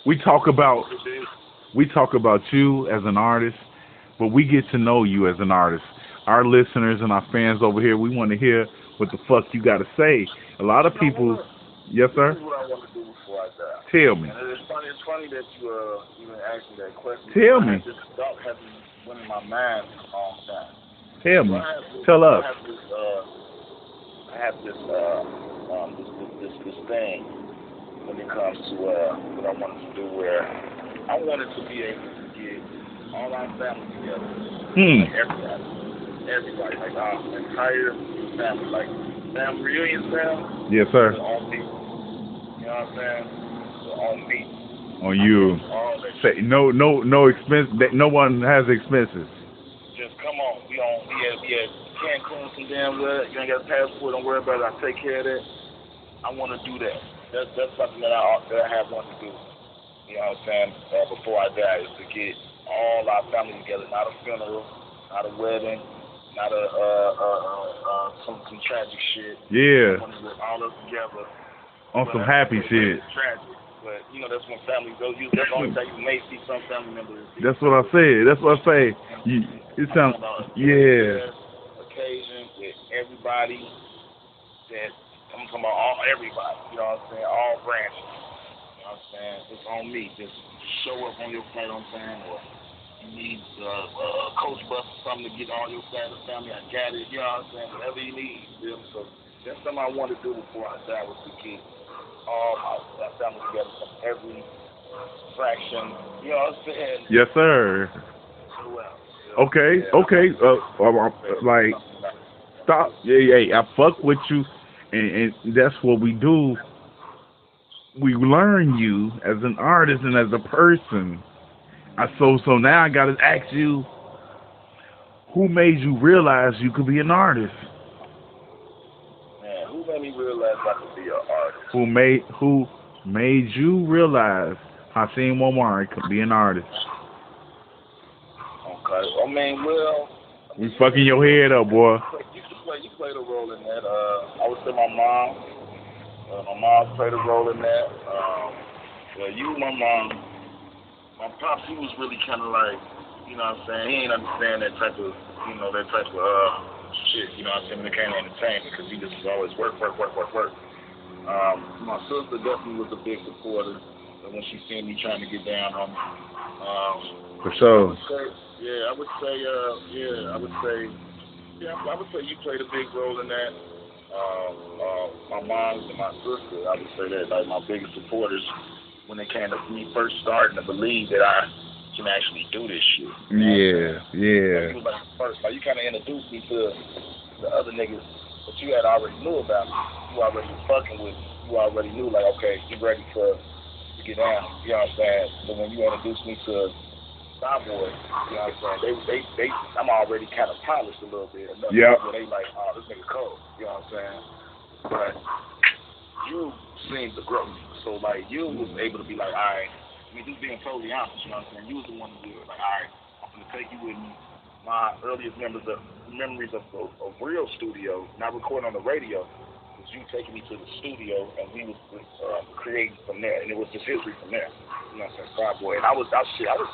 We talk about you as an artist, but we get to know you as an artist. Our listeners and our fans over here, we want to hear what the fuck you got to say. A lot of people, yes, sir?
This is what I want to do before I die.
Tell me.
And it's funny that you even asked me that question.
Tell me.
This thought has been in my mind for a long time.
Tell me. Tell us.
I have this thing when it comes to what I wanted to do, where I wanted to be able to get all our family together. Like everybody, like our entire family, like family reunion family.
Yes, sir.
On me. You know what I'm saying? So on me.
On you. Say no expense. No one has expenses.
Just come on. We at Cancun some damn well. You ain't got a passport. Don't worry about it. I take care of that. I want to do that. That's something that I have wanted to do. You know what I'm saying? Before I die, is to get all our family together. Not a funeral, not a wedding, not some tragic shit.
Yeah.
I want to get all us together.
On some happy shit.
Tragic. But, that's when family goes. That's the only time you may see some family members.
That's what I said. That's what I say. It sounds, yeah.
Occasion with everybody that, I'm talking about everybody. You know what I'm saying? All branches. You know what I'm saying? It's on me. Just show up on your flight, you know what I'm saying? Or you need a coach bus or something to get all your side of the family. I got it. You know what I'm saying? Whatever you need. You know? So that's something I want to do before I die, was to get all my family together from every fraction. You know what I'm saying?
Yes, sir. Okay. Like, stop. Hey, I fuck with you, and that's what we do. We learn you as an artist and as a person. So now I gotta ask you, who made you realize you could be an artist?
Man, who made me realize I could be an artist?
Who made you realize Hashim Omari could be an artist?
Okay. I mean,
we fucking your head up, boy.
You played a role in that. I would say my mom. My mom played a role in that. My mom. My pops, he was really kind of like, you know what I'm saying? He ain't understand that type of shit. You know what I'm saying? When it came to entertainment, because he just was always work. My sister definitely was a big supporter. When she seen me trying to get down on me.
For sure.
I would say you played a big role in that. My mom and my sister, I would say that, like, my biggest supporters when it came to me first starting to believe that I can actually do this shit.
Yeah.
Like, you kind of introduced me to the other niggas that you had already knew about. You already was fucking with. You already knew, like, okay, you ready to get down. You know what I'm saying? So when you introduced me to Starboy, you know what I'm saying? They I'm already kind of polished a little bit.
Yeah.
They like, oh, this nigga cold, you know what I'm saying? But you seemed to grow. So, like, you was able to be like, all right, I mean, just being totally honest, you know what I'm saying? You was the one who was like, all right, I'm going to take you with me. My earliest memories of real studio, not recording on the radio, was you taking me to the studio, and we was creating from there, and it was just history from there. You know what I'm saying? Starboy. And I was in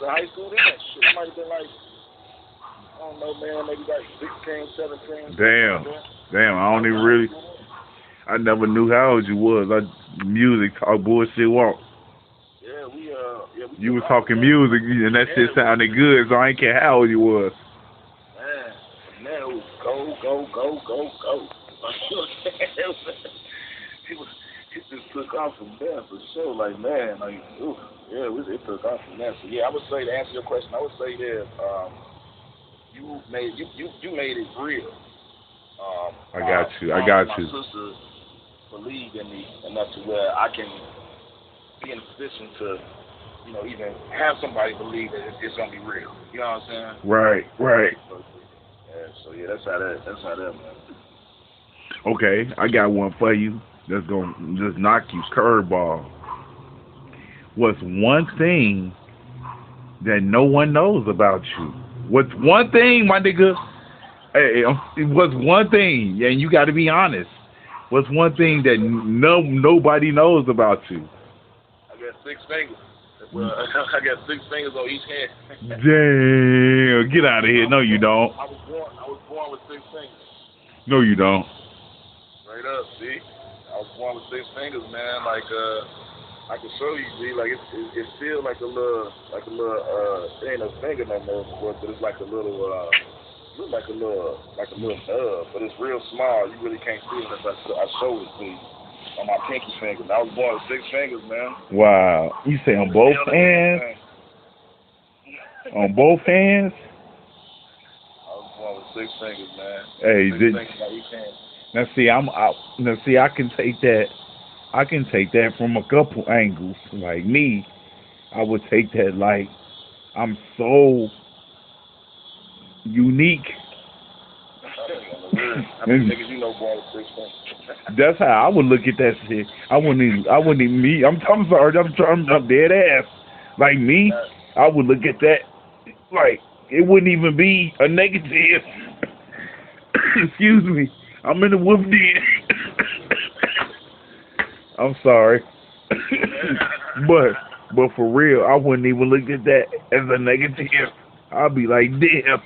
high school then. Shit, it might have been like, I don't know, man, maybe like 16, 17.
Damn, I don't even really. I never knew how old you was. Music, talk, bullshit, walk.
Yeah, we
You was talking music, and that shit sounded good, so I ain't care how old you was.
Man, it was go. It just took off from there for sure. Like, man, like, ooh, yeah, it took off from there. So, yeah, I would say, to answer your question, I would say that you made it real.
I got you.
My sister believed in me enough to where I can be in a position to, you know, even have somebody believe that it's gonna be real. You know what I'm saying?
Right.
So yeah, that's how that, man.
Okay, I got one for you that's gonna just knock you curveball. What's one thing that no one knows about you? What's one thing, my nigga? Hey, what's one thing? And you got to be honest. What's one thing that nobody knows about you?
I got 6 fingers. Well, I got 6 fingers on each hand.
Damn, get out of here. No, you don't.
I was born with 6 fingers.
No, you don't.
Straight up, see? I was born with 6 fingers, man. Like, I can show you, see? Like, it's still like a little, it ain't a finger no more, but it's like a little, look like a little nub, but it's real small. You really can't see it unless I show it to you on my pinky finger. I was born with 6 fingers, man.
Wow. You say on both hands? On both hands?
I was born with 6 fingers, man.
Hey,
6 fingers on each hand.
Now see, I can take that. I can take that from a couple angles. Like me, I would take that like I'm so unique.
How many niggas you know born with 6 fingers?
That's how I would look at that shit. I wouldn't even me. I'm sorry. I'm dead ass. Like me, I would look at that like it wouldn't even be a negative. Excuse me. I'm in the whoop den. I'm sorry. but for real, I wouldn't even look at that as a negative. I'd be like, damn,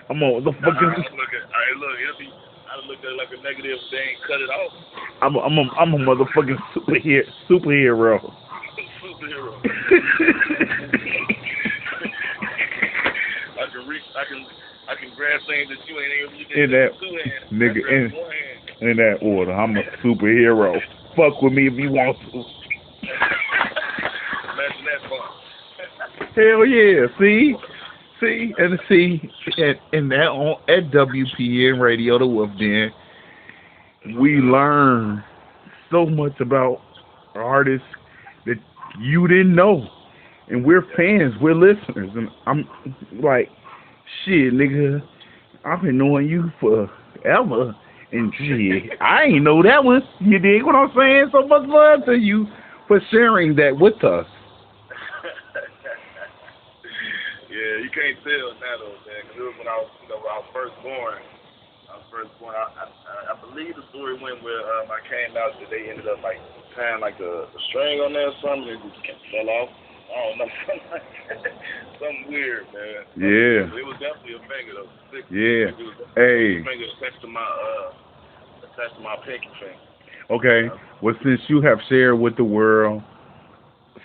I'm on the fucking.
I look at it like a negative. They ain't cut it off.
I'm a motherfucking superhero.
Superhero. I can grab things that you ain't able to get
in that
2 hands.
nigga in that order. I'm a superhero. Fuck with me if you want to.
Imagine that fun.
Hell yeah. See, and that on at WPN Radio, the Wolf Den, we learn so much about artists that you didn't know, and we're fans, we're listeners, and I'm like, shit, nigga, I've been knowing you forever, and shit, I ain't know that one. You dig what I'm saying? So much love to you for sharing that with us.
Yeah, you can't tell now though, man. Cause it was when I was first born. I believe the story went where I came out that they ended up like tying like a string on there or something and it just fell off. I don't know, something weird, man.
Yeah.
It was definitely a finger though.
Yeah.
Hey. Finger attached to my pinky finger.
Okay. Well, since you have shared with the world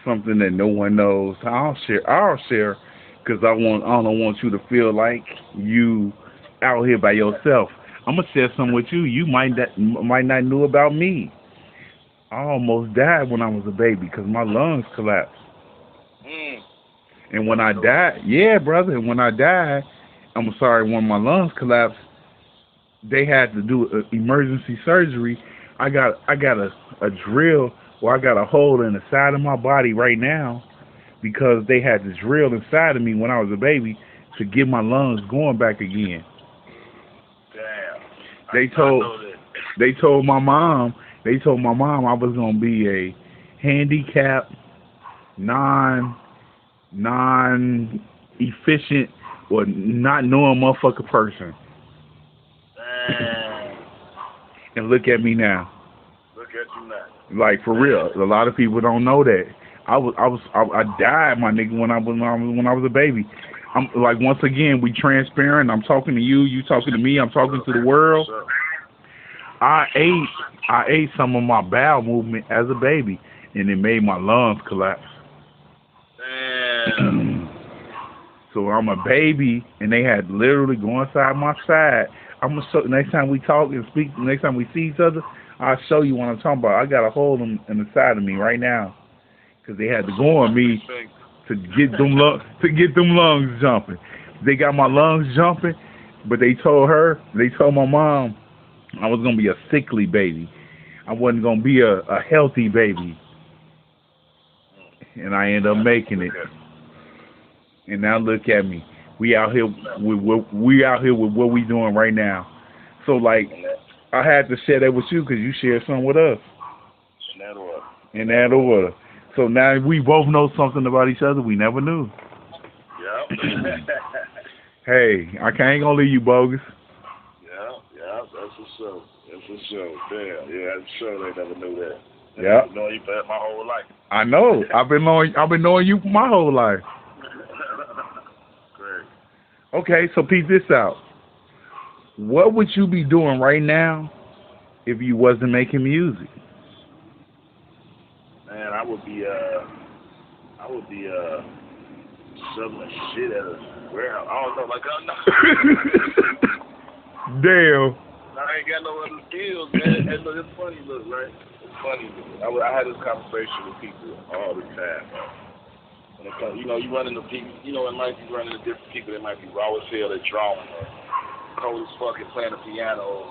something that no one knows, I'll share. Because I don't want you to feel like you out here by yourself. I'm gonna share something with you. You might not know about me. I almost died when I was a baby because my lungs collapsed. And when I died, yeah, brother. And when I died, when my lungs collapsed, they had to do emergency surgery. I got a drill, or I got a hole in the side of my body right now because they had this drill inside of me when I was a baby to get my lungs going back again.
Damn.
They told my mom I was gonna be a handicapped, non-efficient or not knowing motherfucker person.
Damn.
And look at me now.
Look at you now.
Like, for real, a lot of people don't know that. I died, my nigga, when I was a baby. I'm like, once again, we transparent. I'm talking to you, you talking to me. I'm talking to the world. I ate some of my bowel movement as a baby, and it made my lungs collapse.
Damn.
So I'm a baby, and they had literally go inside my side. I'm gonna show next time we talk and speak. Next time we see each other, I'll show you what I'm talking about. I got a hole in the side of me right now, because they had to go on me to get them lungs jumping. They got my lungs jumping, but they told my mom I was gonna be a sickly baby. I wasn't gonna be a healthy baby, and I ended up making it. And now look at me. We out here with what we doing right now. So like, I had to share that with you because you shared something with us. In that order. So now we both know something about each other we never knew.
Yep.
Hey, I ain't gonna leave you bogus.
Yeah, that's for sure. That's for sure. Damn, yeah, I'm sure they never knew that.
Yeah.
I've known you for my whole life.
I know. I've been knowing you for my whole life.
Great.
Okay, so peep this out. What would you be doing right now if you wasn't making music?
Man, I would be shoveling shit at a warehouse. I don't know, like I'm not.
Damn.
I ain't got no other skills, man. And look, it's funny, look, right? It's funny. I had this conversation with people all the time. When it comes, you run into people, in life you run into different people that might be raw as hell at drawing, or cold as fuck at playing the piano.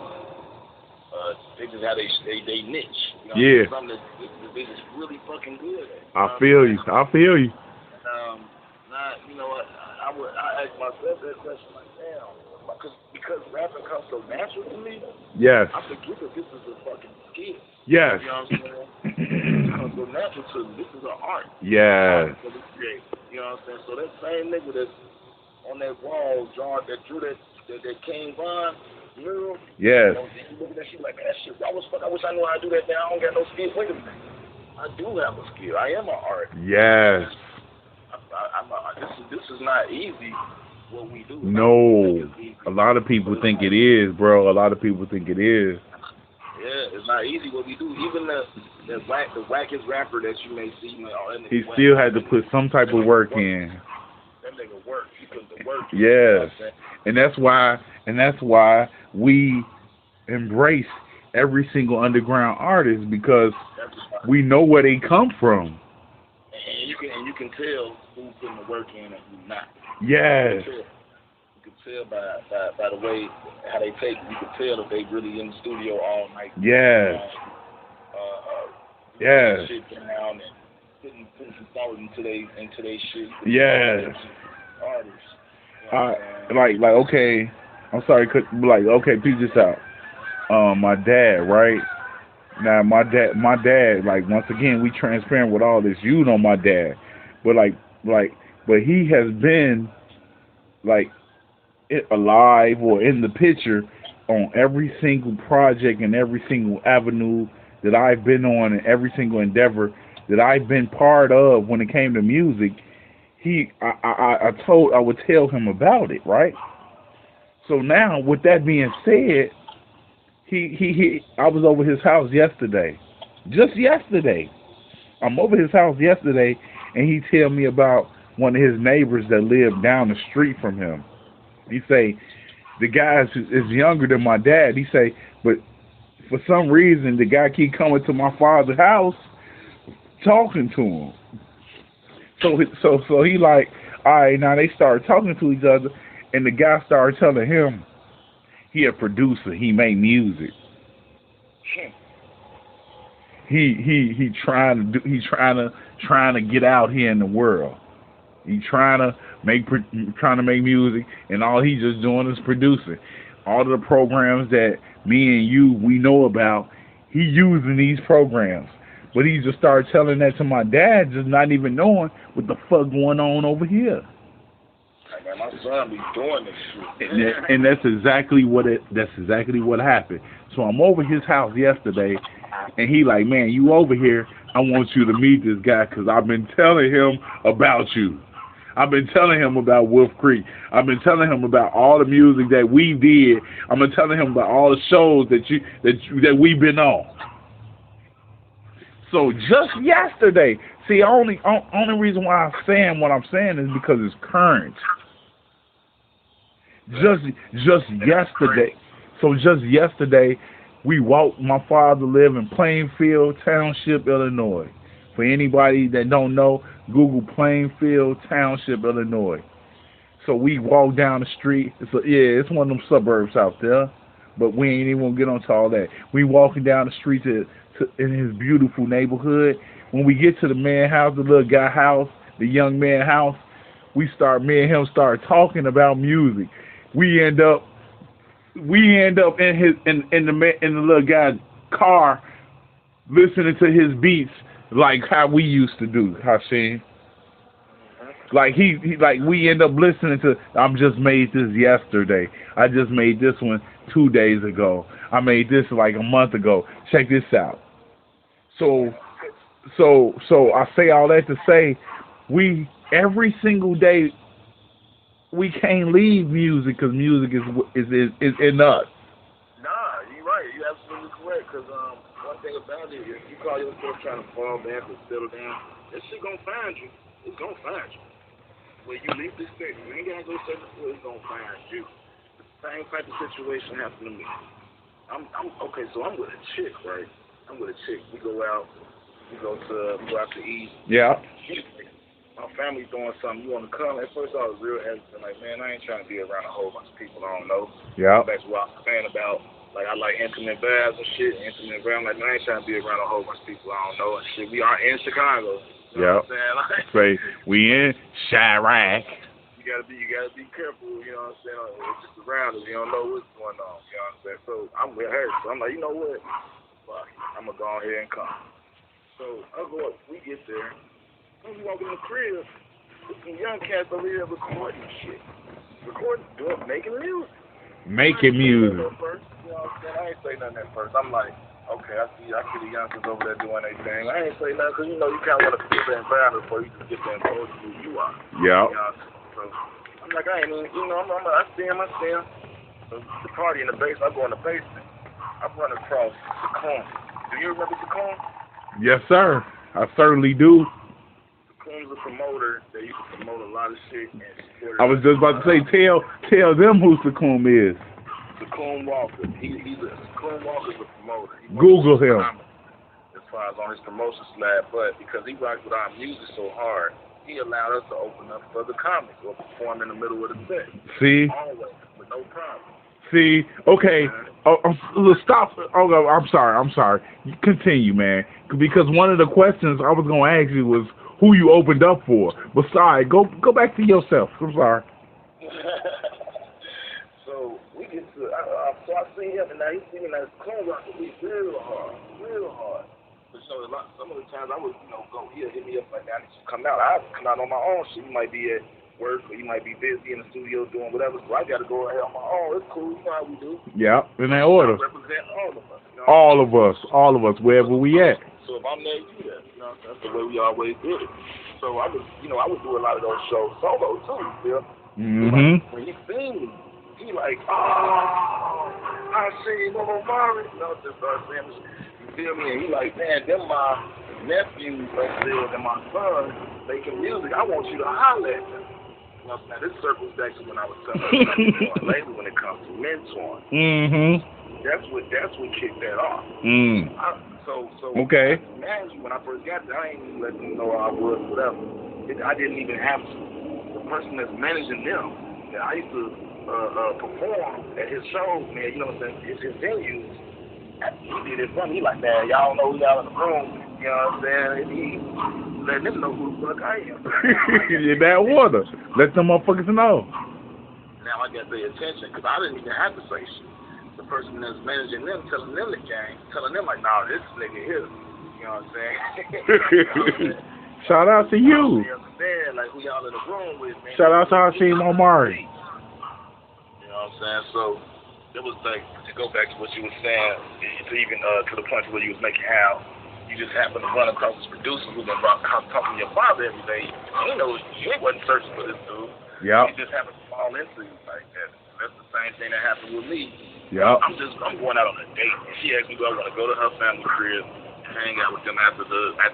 They just have they niche.
Yeah.
Something that they just really fucking good at.
I feel you.
I ask myself that question like, damn, because rapping comes so natural to me.
Yes.
I forget that this is a fucking skill.
Yes.
You know what I'm saying? It comes so natural to me. This is an art.
Yes.
You know what I'm saying? So that same nigga that's on that wall drawing that drew that King Von mural.
Yes.
You look at that shit like, man, that shit raw as fuck. I wish I knew how to do that now. I don't got no skill. Wait a minute. I do have a skill. I am an artist.
Yes.
This is not easy. What we do.
No. A lot of people think it is, bro. A lot of people think it is.
Yeah, it's not easy what we do. Even the wackest rapper that you may see,
he still had to put some type of work in.
That nigga work. He put the work in.
Yes. And that's why we embrace every single underground artist, because we know where they come from.
And you can tell who's putting the work in and who's not.
Yes.
You can tell by the way how they take it. You can tell if they really in the studio all night.
Yes. Yes.
Shit down and putting some thought into they shit.
Yes.
Artists.
Like okay, I'm sorry, like okay, peep this out. My dad, right? Now my dad, like once again, we transparent with all this. You know my dad, but but he has been like alive or in the picture on every single project and every single avenue that I've been on, and every single endeavor that I've been part of when it came to music. I would tell him about it, right? So now, with that being said, I was over his house yesterday. Just yesterday. I'm over his house yesterday, and he tell me about one of his neighbors that lived down the street from him. He say, the guy is younger than my dad. He say, but for some reason, the guy keep coming to my father's house talking to him. So he like, all right, now they started talking to each other, and the guy started telling him he a producer, he make music. He trying to get out here in the world. He trying to make music, and all he just doing is producing. All of the programs that me and you we know about, he using these programs. But he just started telling that to my dad, just not even knowing what the fuck going on over here.
Man, my son be doing this shit.
And that's exactly what happened. So I'm over his house yesterday, and he like, man, you over here? I want you to meet this guy because I've been telling him about you. I've been telling him about Wolf Creek. I've been telling him about all the music that we did. I've been telling him about all the shows that we've been on. So just yesterday, see, only reason why I'm saying what I'm saying is because it's current. Just yesterday. So just yesterday, we walked. My father lived in Plainfield Township, Illinois. For anybody that don't know, Google Plainfield Township, Illinois. So we walked down the street. It's one of them suburbs out there, but we ain't even gonna get onto all that. We walking down the street in his beautiful neighborhood. When we get to the man house, the little guy house, the young man house, me and him start talking about music. We end up in the little guy's car listening to his beats like how we used to do, Hashim. Like we end up listening to, I just made this yesterday. I just made this one 2 days ago. I made this like a month ago. Check this out. So I say all that to say, we every single day we can't leave music because music is in us.
Nah, you're right. You're absolutely correct. Because one thing about it, if you call yourself trying to fall back or settle down, that shit gonna find you. It's gonna find you. When you leave this state, you ain't gotta go search for it. It's gonna find you. The same type of situation happened to me. Okay. So I'm with a chick, right? I'm with a chick. We go out to eat.
Yeah.
My family's doing something. You want to come? At first, I was real hesitant. Like, man, I ain't trying to be around a whole bunch of people I don't know.
Yeah.
That's what I'm saying about. Like, I like intimate vibes and shit. Intimate vibes. Like, man, I ain't trying to be around a whole bunch of people I don't know and shit. We are in Chicago. You know what I'm saying? Like,
say we in Chirac.
You gotta be careful. You know what I'm saying? It's just around us. You don't know what's going on. You know what I'm saying? So I'm with her. So I'm like, you know what? Fuck, I'm gonna go ahead and come. So I go up. We get there. When we walk in the crib, there's some young cats over here recording shit. Making music.
Making music.
First, you know what I'm saying? I ain't say nothing at first. I'm like, okay, I see the youngsters over there doing their thing. I ain't say nothing because, you know, you kind of want to feel the environment before you just get there and tell who you are.
Yeah.
You know, so I'm like, I ain't even, you know, I see him. So the party in the basement, I go in the basement. I run across Sacoon. Do you remember Sacoon?
Yes, sir. I certainly do.
Sacoon's a promoter. They used to promote a lot of shit.
I was just about to say, tell them who Sacoon is.
Sacoon Walker. Sacoon Walker's a promoter.
Google him.
As far as on his promotion slab, but because he rocks with our music so hard, he allowed us to open up for the comics or perform in the middle of the set.
See?
Always, with no problem.
See? Okay. Stop. Oh, I'm sorry. Continue, man. Because one of the questions I was going to ask you was who you opened up for. But sorry, go back to yourself. I'm sorry.
So we get to, so I see him, and now he's singing that Clone Rock with me real hard. But you know, some of the times I would, you know, he'll hit me up like, I need to come out. I come out on my own shit. You might be at work, or you might be busy in the studio doing whatever, so I got to go ahead on my own. It's cool, you know how we do.
Yeah, in that order.
I represent all of us. You know?
All of us, wherever we at.
So if I'm there, you there. You know, that's the way we always did it. So I would do a lot of those shows solo too, you feel?
Mm-hmm.
Like, when he sings, he like, I sing Omari. You know, just start saying, you feel me? And he like, man, them my nephews right there and my son making music. I want you to holler at them. You know, now this circles back to when I was telling you later when it comes to mentoring.
Mm-hmm.
That's what kicked that off. So
okay.
Imagine when I first got there, I ain't even letting them know I was, whatever. I didn't even have to. The person that's managing them, that I used to perform at his shows, man, you know what I'm saying, his venues, he did it for me. He like, man, y'all don't know who y'all in the room. You know what I'm saying? And he let them know who the fuck I am.
You're that water. Let them motherfuckers know.
Now I got their attention because I didn't even have to say shit. The person that's managing them, telling them the game, telling them like, nah, this nigga here. You know what I'm saying?
Shout out to you.
Like who y'all in the room with, man.
Shout out to Hashim Omari.
You know what I'm saying? So it was like, to go back to what you were saying, to even to the point where you was making how you just happened to run across this producer who been talking to your father every day. You know, you wasn't searching for this dude.
Yeah.
He just happened to fall into you like that. That's the same thing that happened with me.
Yeah.
I'm going out on a date. She asked me, do I want to go to her family crib, hang out with them after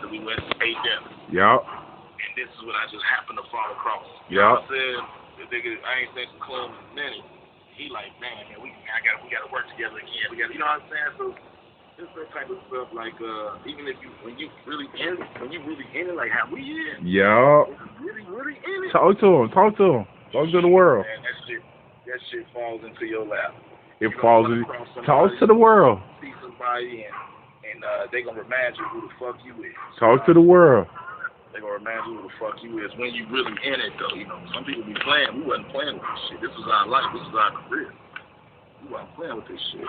we went to ate dinner.
Yeah.
And this is what I just happened to fall across.
Yeah.
I said, the nigga, I ain't seen some clubs in a minute. He like, man, we gotta work together again. We gotta, you know what I'm saying? So it's that type of stuff. Like, even if when you really in it, like how we in.
Yeah.
Really in it.
Talk to him. Talk to the world.
Man, that shit falls into your lap.
It falls into. Talk to the world.
See somebody and they gonna remind you who the fuck you is.
Talk to the world.
They gonna remind you who the fuck you is when you really in it though. You know, some people be playing. We wasn't playing with this shit. This was our life. This was our career. We wasn't playing with this shit.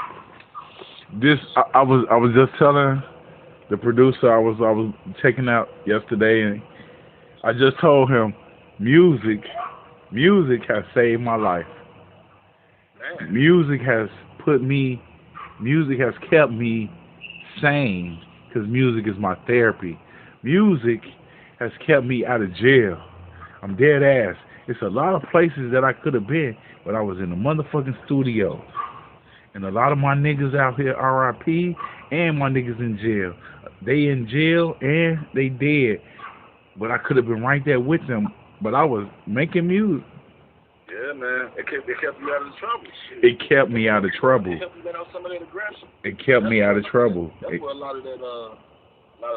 I was just telling the producer I was checking out yesterday, and I just told him music has saved my life.
Man.
Music has kept me sane because music is my therapy. Music has kept me out of jail. I'm dead ass. It's a lot of places that I could have been, but I was in the motherfucking studio. And a lot of my niggas out here, RIP, and my niggas in jail. They in jail and they dead. But I could have been right there with them. But I was making music.
Yeah, man. It kept you out of the trouble. Shit.
It kept me out of trouble.
It kept you out of some of that aggression.
It kept me out of trouble.
That's where a lot of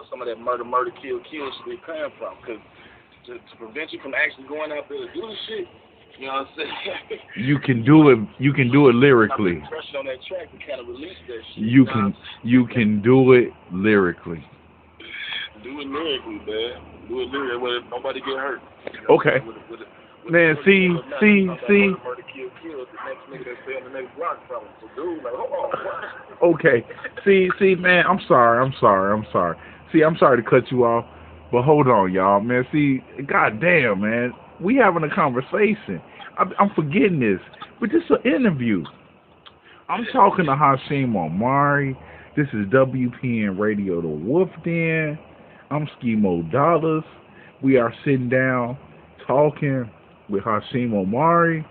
some of that murder, kill shit came from. Because to prevent you from actually going out there to do the shit, you know what I'm saying?
You can do it. You can do it lyrically.
Pressure on that track to kind of release that shit.
You can do it lyrically.
Do it lyrically, man. Do it lyrically where nobody get hurt. You know,
okay. Man, see.
Murder, kill. The next nigga that's there on the next block from him. So dude, like, hold on.
Okay. See, man. I'm sorry. See, I'm sorry to cut you off, but hold on, y'all, man. See, goddamn, man. We having a conversation. I'm forgetting this, but this is an interview. I'm talking to Hashim Omari. This is WPN Radio, the Wolf Den. I'm Schemo Dollars. We are sitting down talking with Hashim Omari.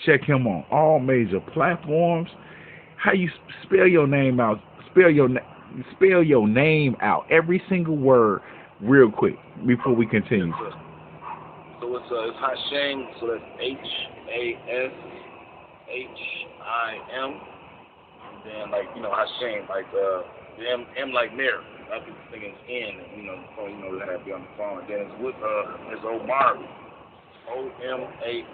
Check him on all major platforms. How you spell your name out? Spell your name out. Every single word, real quick, before we continue.
So it's Hashim, so that's Hashim, and then like Hashim, like the M like Mary. I be thinking it's N, before that have to be on the phone. And then it's with it's Omari, Omari,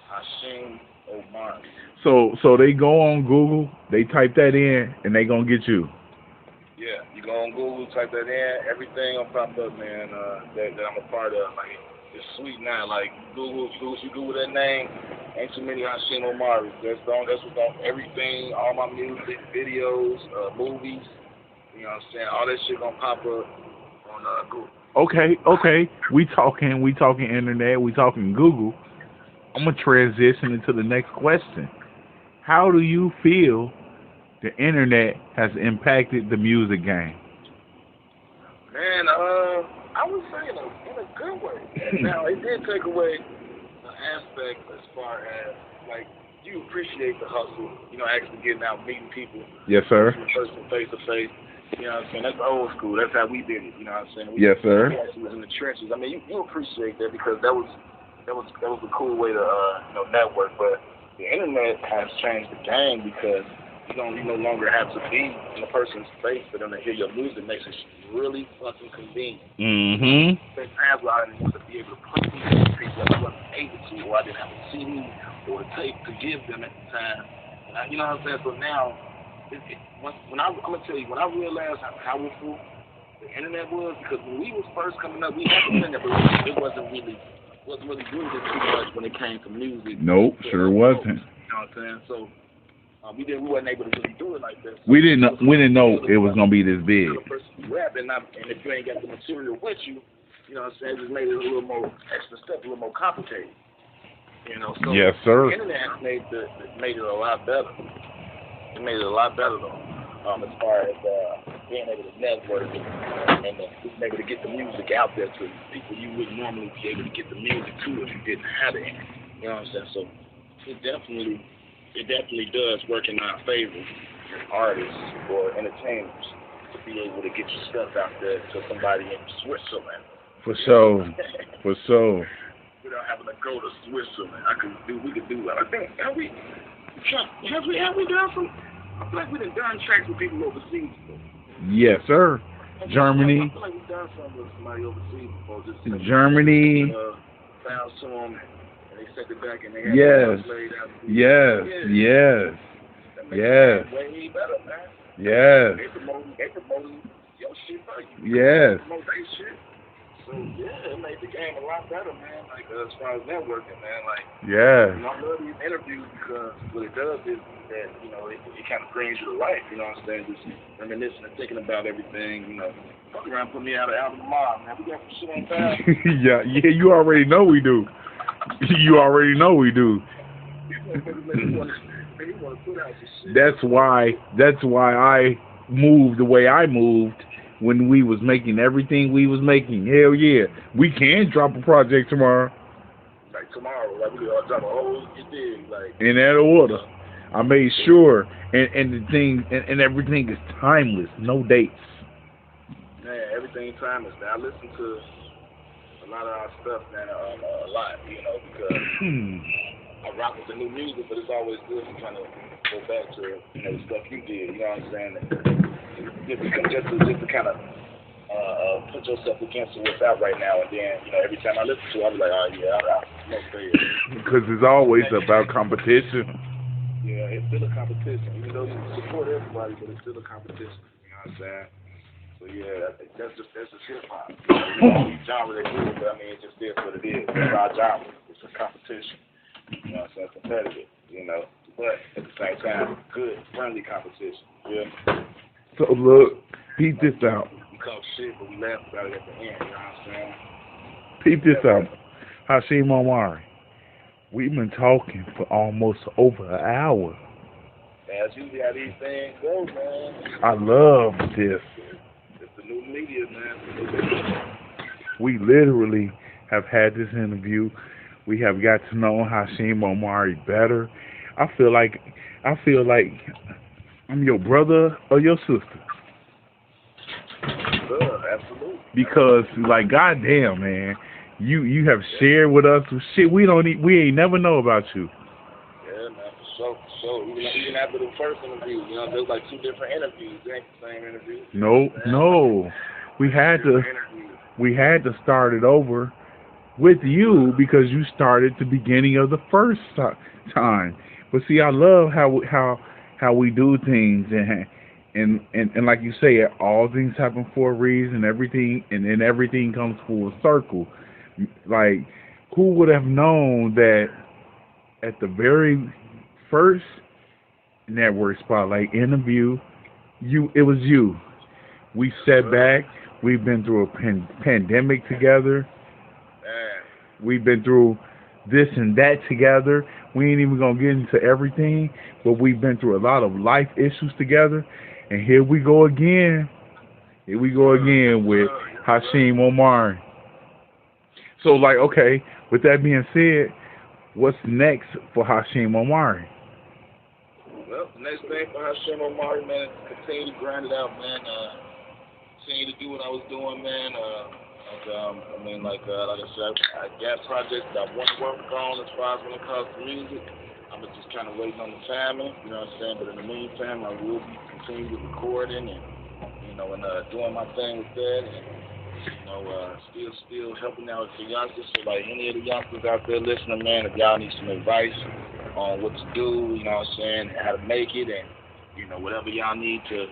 Hashim Omari.
So they go on Google, they type that in, and they gonna get you.
Yeah, you go on Google, type that in, everything will pop up, man. That I'm a part of, like. It's sweet now, like Google that name, ain't too many Hashim Omari. That's what's on everything, all my music, videos, movies, you know what I'm saying? All that shit gonna pop up on Google.
Okay. We talking internet, we talking Google. I'm gonna transition into the next question. How do you feel the internet has impacted the music game?
Man, I would say in a good way. Now, it did take away an aspect as far as, like, you appreciate the hustle, actually getting out, meeting people.
Yes, sir.
Person face to face. You know what I'm saying? That's old school. That's how we did it. You know what I'm saying?
Yes, sir.
We actually was in the trenches. I mean, you appreciate that because that was a cool way to, network. But the internet has changed the game because you no longer have to be in a person's face for them to hear your music. It makes it really fucking convenient.
Mm-hmm.
There's times where I didn't used to be able to play these people that I wasn't able to, or I didn't have a CD or a tape to give them at the time. And you know what I'm saying? So now I'm gonna tell you, when I realized how powerful the internet was, because when we was first coming up, we had the internet, but it wasn't really doing it too much when it came to music.
Nope, sure wasn't.
You know what I'm saying? So we wasn't able to really do it like that. So
we didn't know it was gonna be this big.
Rapping, and if you ain't got the material with you, you know what I'm saying, it just made it a little more extra step, a little more complicated. You know, so
yes, sir.
The internet made it a lot better. It made it a lot better though, as far as being able to network and being able to get the music out there to people you wouldn't normally be able to get the music to if you didn't have it. You know what I'm saying? So it definitely does work in our favor as artists or entertainers to be able to get your stuff out there to somebody in Switzerland.
For sure. For sure.
Without having to go to Switzerland, we could do that. I think have we done some? I feel like we done tracks with people overseas before.
Yes, sir. Germany.
I feel like we've done something with somebody overseas before. Just
Germany.
Found some and they sent it back and they had
yes.
it laid out.
Yes. Yes. Yes.
Way better, man.
Yes.
They promoting your shit for you.
Yes.
They promote their shit. So yeah, it made the game a lot better, man. Like as far as networking, man. Like
yeah.
I love these interviews because what it does is that it kind of brings you to life. You know what I'm saying? Just reminiscing and thinking about everything. You know, fuck around, put me out of album tomorrow, man. We got some shit on time.
yeah. You already know we do. You already know we do. That's why I moved the way I moved. When we was making everything we was making, hell yeah, we can drop a project tomorrow.
Like tomorrow, like we all drop a whole thing, like
in that order. I made sure, and the thing, and everything is timeless, no dates.
Man, everything timeless. Man, I listen to a lot of our stuff, man, a lot, because I rock with the new music, but it's always good to kind of go back to the stuff you did. You know what I'm saying? Just to kind of put yourself against what's out right now, and then every time I listen to it, I'll be like, oh yeah, I stay.
Because it's always about competition.
Yeah, it's still a competition, even though you support everybody, but it's still a competition. You know what I'm saying? So yeah, I think that's just hip hop. Genre they do, but I mean it just is what it is. It's our genre. It's a competition. You know what I'm saying? Competitive. But at the same time, good, friendly competition. Yeah.
So look, peep this out.
We talk shit, but we laugh about it at the end. You know what I'm saying?
Peep this out. Hashim Omari. We've been talking for almost over an hour.
That's usually how these things go, man.
I love this.
It's the new media, man.
We literally have had this interview. We have got to know Hashim Omari better. I feel like I'm your brother or your sister.
Absolutely.
Because like goddamn, man, you have shared with us shit we ain't never know about you.
Yeah, man, for sure. Even after the first interview, there's like two different interviews. They ain't the same interview.
No. We had to start it over with you because you started the beginning of the first time. But see, I love how we do things, and like you say, all things happen for a reason. Everything comes full circle. Like, who would have known that at the very first network spotlight interview, it was you. We sat back. We've been through a pandemic together. We've been through this and that together. We ain't even gonna get into everything, but we've been through a lot of life issues together. And here we go again. With Hashim Omari. So, like, okay, with that being said, what's next for Hashim Omari?
Well, the next thing for Hashim Omari, man, continue to grind it out, man. Continue to do what I was doing, man. Like I said, I got projects that I want to work on as far as when it comes to music. I'm just kind of waiting on the timing, you know what I'm saying? But in the meantime, I will be continuing with recording and doing my thing with that, and still helping out the youngsters. So like any of the youngsters out there listening, man, if y'all need some advice on what to do, you know what I'm saying, how to make it, and You know, whatever y'all need the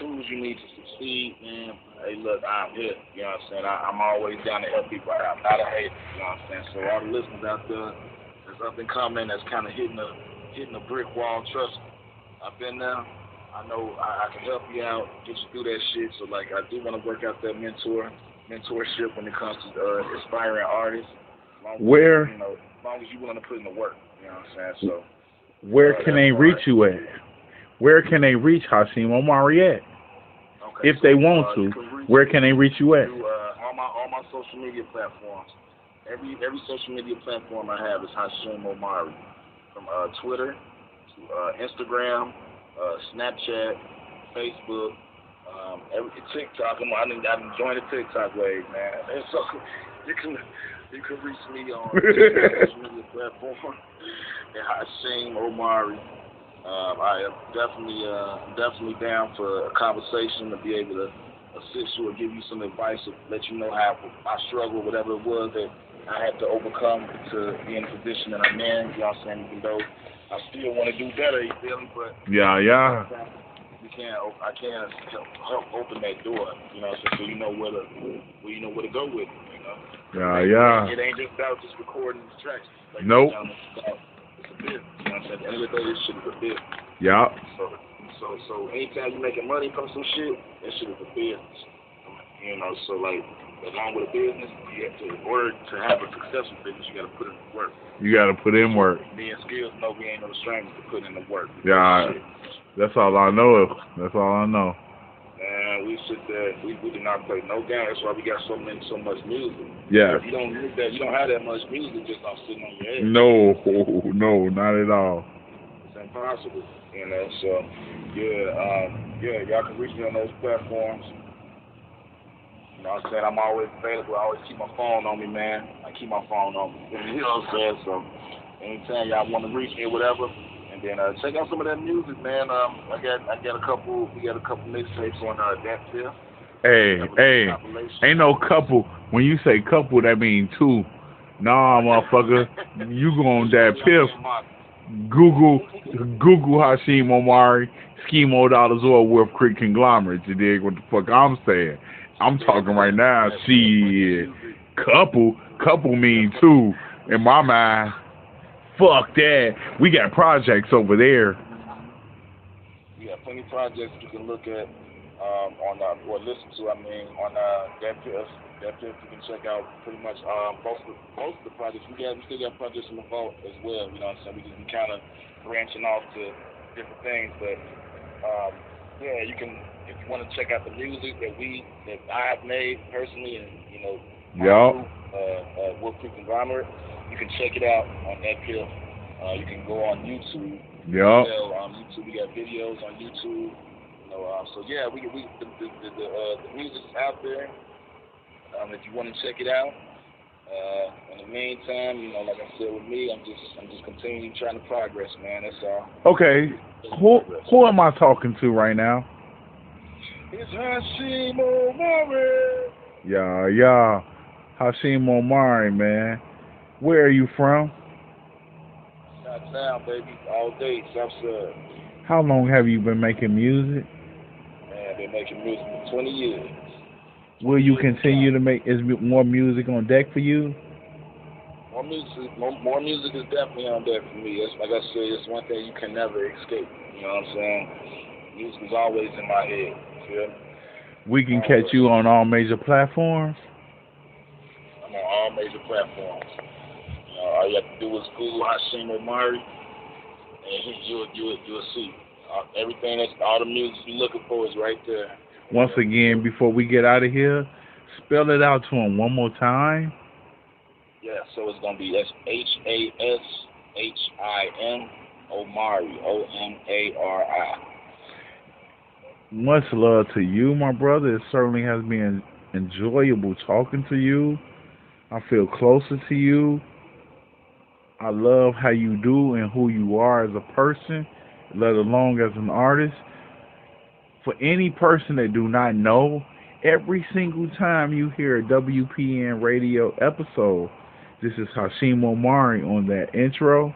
tools you need to succeed, man. Hey, look, I'm here. You know what I'm saying? I'm always down to help people out. I'm not a hater. You know what I'm saying? So all the listeners out there that's up and coming, that's kind of hitting a brick wall, trust me. I've been there. I know I can help you out, get you through that shit. So, like, I do want to work out that mentorship when it comes to aspiring artists. As long as you're willing to put in the work. You know what I'm saying? So,
where can they reach you at? Where can they reach Hashim Omari at? Okay, if they want to, where can they reach you at?
All my social media platforms. Every social media platform I have is Hashim Omari. From Twitter to Instagram, Snapchat, Facebook, TikTok. I didn't join the TikTok wave, man. And so you can reach me on social media platform at Hashim Omari. I am definitely down for a conversation to be able to assist you or give you some advice or let you know how I struggle, whatever it was that I had to overcome to be in the position that I'm in. You know what I'm saying? Even though I still want to do better, you feel me? But
yeah.
I can't help open that door. You know, so you know where to go with it. You know?
Yeah.
It ain't just about just recording the tracks. Like,
nope.
It's a business. You know what I'm saying? At the end of the day, this shit is a business.
Yeah.
So anytime you're making money from some shit, that shit is a business. You know, so like along with a business, you have to, in order to have a successful business, you got to put in the work.
You got to put in work.
Being skilled, no, we ain't no strangers to put in the work.
Yeah, that's all I know. That's all I know.
Man, we sit there. We do not play no games. That's why we got so much music.
Yeah.
If you don't have that much music just not sitting on your head.
No, not at all.
It's impossible. You know, so y'all can reach me on those platforms. You know what I'm saying? I'm always available. I always keep my phone on me, man. I keep my phone on me. You know what I'm saying? So anytime y'all want to reach me or whatever, and then check out some of that music, man. We got a couple mixtapes on that tip.
Hey, ain't no couple. When you say couple, that means two. Nah, motherfucker, you go on that piff. Google Hashim Omari, Schemo Dollars or Wolf Creek Conglomerate. You dig what the fuck I'm saying? I'm talking right now. Shit, couple mean two in my mind. Fuck that. We got projects over there.
We got plenty of projects you can look at or listen to. I mean, on that piff, you can check out pretty much most of the projects. We still got projects in the vault as well. You know what I'm saying? We just been kind of branching off to different things, but you can, if you want to check out the music that I have made personally, and you know, Wolf Creek Conglomerate, you can check it out on that pill. You can go on YouTube. YouTube, we got videos on YouTube. You know, the music's out there. If you want to check it out. In the meantime, you know, like I said with me, I'm just continuing trying to progress, man. That's all.
Okay. Who am I talking to right now?
It's Hashim Omari.
Yeah. Hashim Omari, man. Where are you from?
South Town, baby. All day, Southside.
How long have you been making music?
Man, I've been making music for 20 years.
Will you continue to make more music on deck for you?
More music is definitely on deck for me. It's, like I said, it's one thing you can never escape. You know what I'm saying? Music is always in my head. Yeah?
We can catch you on all major platforms?
I'm on all major platforms. You know, all you have to do is Google Hashim Omari, and you'll see. Everything all the music you're looking for is right there.
Once again, before we get out of here, spell it out to him one more time.
Yeah, so it's going to be Hashim Omari, Omari.
Much love to you, my brother. It certainly has been enjoyable talking to you. I feel closer to you. I love how you do and who you are as a person, let alone as an artist. For any person that do not know, every single time you hear a WPN radio episode, this is Hashim Omari on that intro.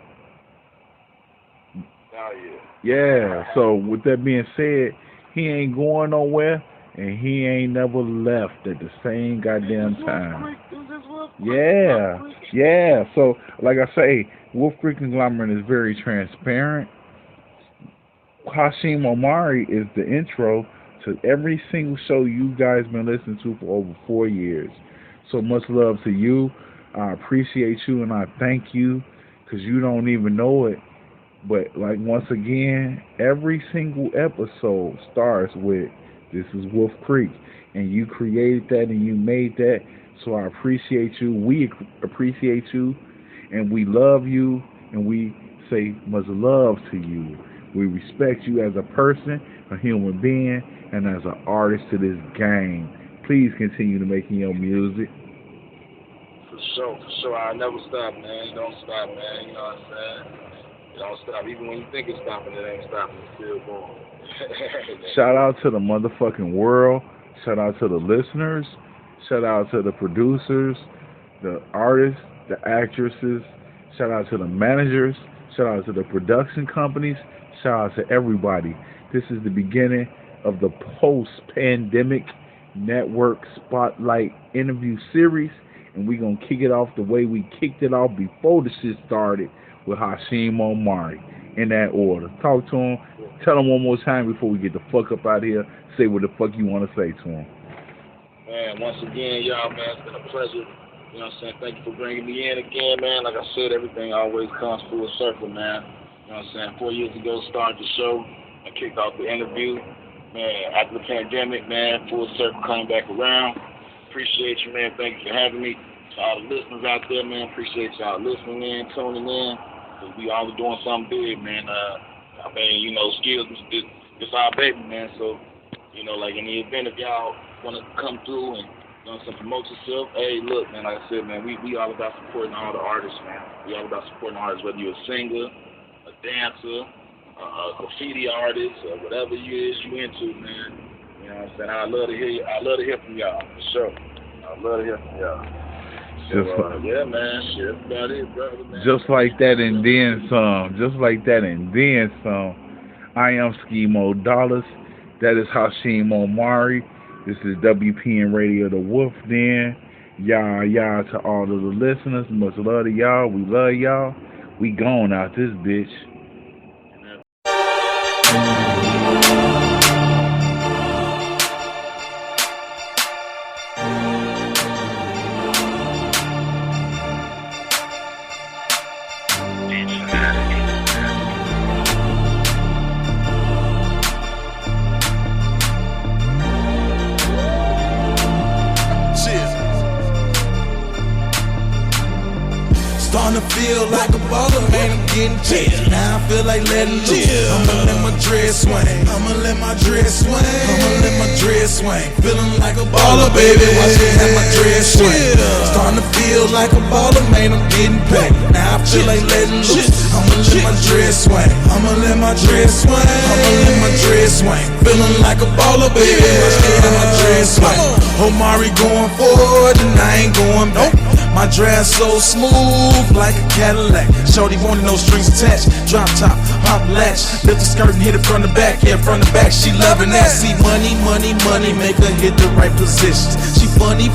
Oh, yeah.
Yeah, so with that being said, he ain't going nowhere, and he ain't never left at the same goddamn time. Yeah. So, like I say, Wolf Creek Conglomerate is very transparent. Hashim Omari is the intro to every single show you guys been listening to for over 4 years. So much love to you. I appreciate you, and I thank you, because you don't even know it. But like once again, every single episode starts with "This is Wolf Creek," and you created that and you made that. So I appreciate you. We appreciate you, and we love you, and we say much love to you. We respect you as a person, a human being, and as an artist to this game. Please continue to making your music.
For sure. I never stop, man. You don't stop, man. You know what I'm saying? It don't stop. Even when you think it's stopping, it ain't stopping. It's still going.
Shout out to the motherfucking world. Shout out to the listeners. Shout out to the producers, the artists, the actresses. Shout out to the managers. Shout out to the production companies. Shout out to everybody. This is the beginning of the post-pandemic network spotlight interview series, and we're going to kick it off the way we kicked it off before the shit started, with Hashim Omari, in that order. Talk to him. Tell him one more time before we get the fuck up out of here. Say what the fuck you want to say to him.
Man, once again, y'all, man, it's been a pleasure. You know what I'm saying? Thank you for bringing me in again, man. Like I said, everything always comes full circle, man. You know what I'm saying? 4 years ago, started the show. I kicked off the interview. Man, after the pandemic, man, full circle coming back around. Appreciate you, man. Thank you for having me. To all the listeners out there, man, appreciate y'all listening in, tuning in. Cause we all doing something big, man. I mean, you know, skills, it's our baby, man. So, you know, like in the event if y'all want to come through and, you know, promote yourself, hey, look, man, like I said, man, we all about supporting all the artists, man. We all about supporting artists, whether you're a singer, a dancer, a graffiti artist, or whatever you into, man. You know what I'm saying? I love to hear from y'all, for sure. I love to hear from y'all. Yeah, man, shit, about it, brother, man.
Just like that and then some. Just like that and then some. I am Skimo Dollars. That is Hashim Omari. This is WPN Radio, The Wolf Den. Y'all to all of the listeners. Much love to y'all. We love y'all. We gone out this bitch.
Starting to feel like a baller, man, I'm getting chased. Now I feel like letting loose. I'ma let my dress swing. Feeling like a baller, baby, watch me have my dress swing. Starting to feel like a baller, man, I'm getting paid. Now I feel like letting loose. I'ma let my dress swing. Feeling like a baller, baby, watch me have my dress swing. Omari going forward and I ain't going back. My dress so smooth like a Cadillac. Shorty wanted no strings attached. Drop top, pop latch. Lift the skirt and hit it from the back. Yeah, from the back, she loving that. See money, make her hit the right positions. She funny,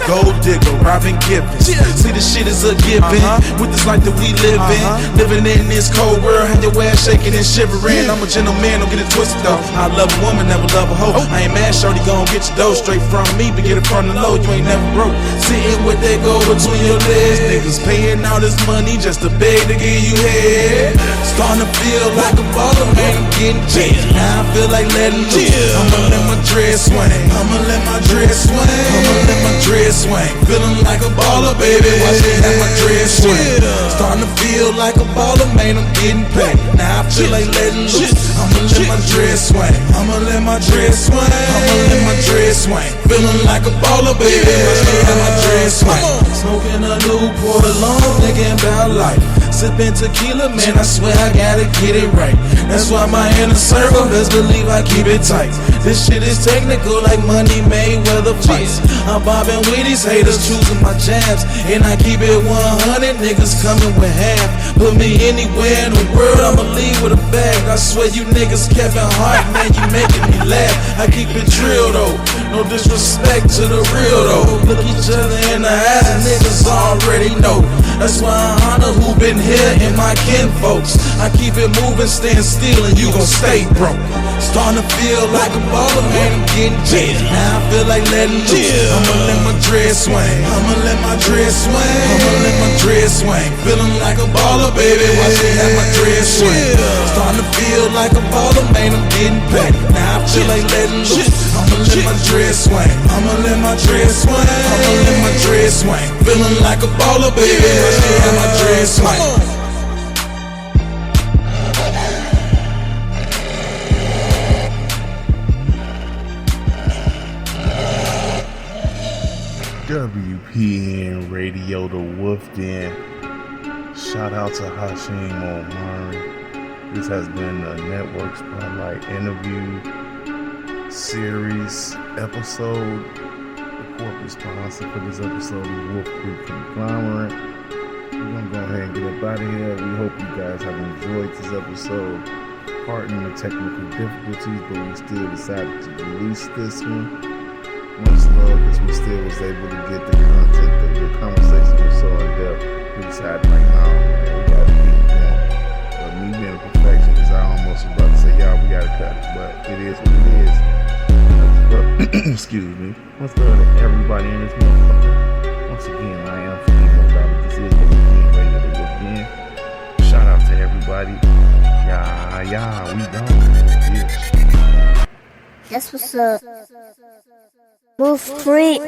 gold digger, robbing Gibbons. See the shit is a given. With this life that we live in. Living in this cold world, have your ass shaking and shivering. I'm a gentleman, don't get it twisted though. I love a woman, never love a hoe. I ain't mad, shorty gon' get your dough straight from me, but get it from the low. You ain't never broke. Sitting with that gold between your legs. Niggas paying all this money just to beg to give you head. Starting to feel like a baller, man, I'm getting chased. Now I feel like letting loose. I'ma let my dress swing. Feeling like a baller, baby, watch me have my dress swing. Starting to feel like a baller, man, I'm getting paid. Now I feel like letting loose. I'ma let my dress swing. Feeling like a baller, baby, watch me have my dress swing. Smoking a Newport alone, thinking about life. Sipping tequila, man, I swear I gotta get it right. That's why my inner circle, best believe I keep it tight. This shit is technical like money Mayweather fights. I'm bobbing with these haters, choosing my jabs, and I keep it 100, niggas coming with half. Put me anywhere in the world, I'ma leave with a bag. I swear you niggas Kevin Hart, man, you making me laugh. I keep it real though, no disrespect to the real though. Look each other in the eyes and niggas already know. That's why I honor who been here and my kin folks. I keep it moving, stand still, and you gon' stay broke. Starting to feel like a baller, man, I'm getting jet. Now I feel like letting loose. I'ma let my dread swing. I'ma let my dread swing. I'ma let my dread swing. Feeling like a baller, baby. Watch me have my dread swing. Starting to feel like a baller, man, I'm getting paid. Now I feel like letting loose. I'ma let my dread swing. I'ma let my dread swing. I'ma let my dread swing. Feeling like a baller, baby. Watch me have my dread swing.
WPN Radio, the Wolf Den. Shout out to Hashim Omari. This has been a Network Spotlight interview series episode. The corporate sponsor for this episode is Wolf Creek Conglomerate. We're going to go ahead and get up out of here. We hope you guys have enjoyed this episode. Pardon the technical difficulties, but we still decided to release this one. Much love, because we still was able to get the content. The conversation was so in depth. We decided, like, nah, man, we gotta keep it going. But me being a perfectionist, I almost was about to say, y'all, we gotta cut it. But it is what it is. Excuse me. Much love to everybody in this motherfucker. Once again, I am Philippe Dollar. This is the weekend radio to look in. Shout out to everybody. Yeah, we done. Yeah.
That's what's up. Move free.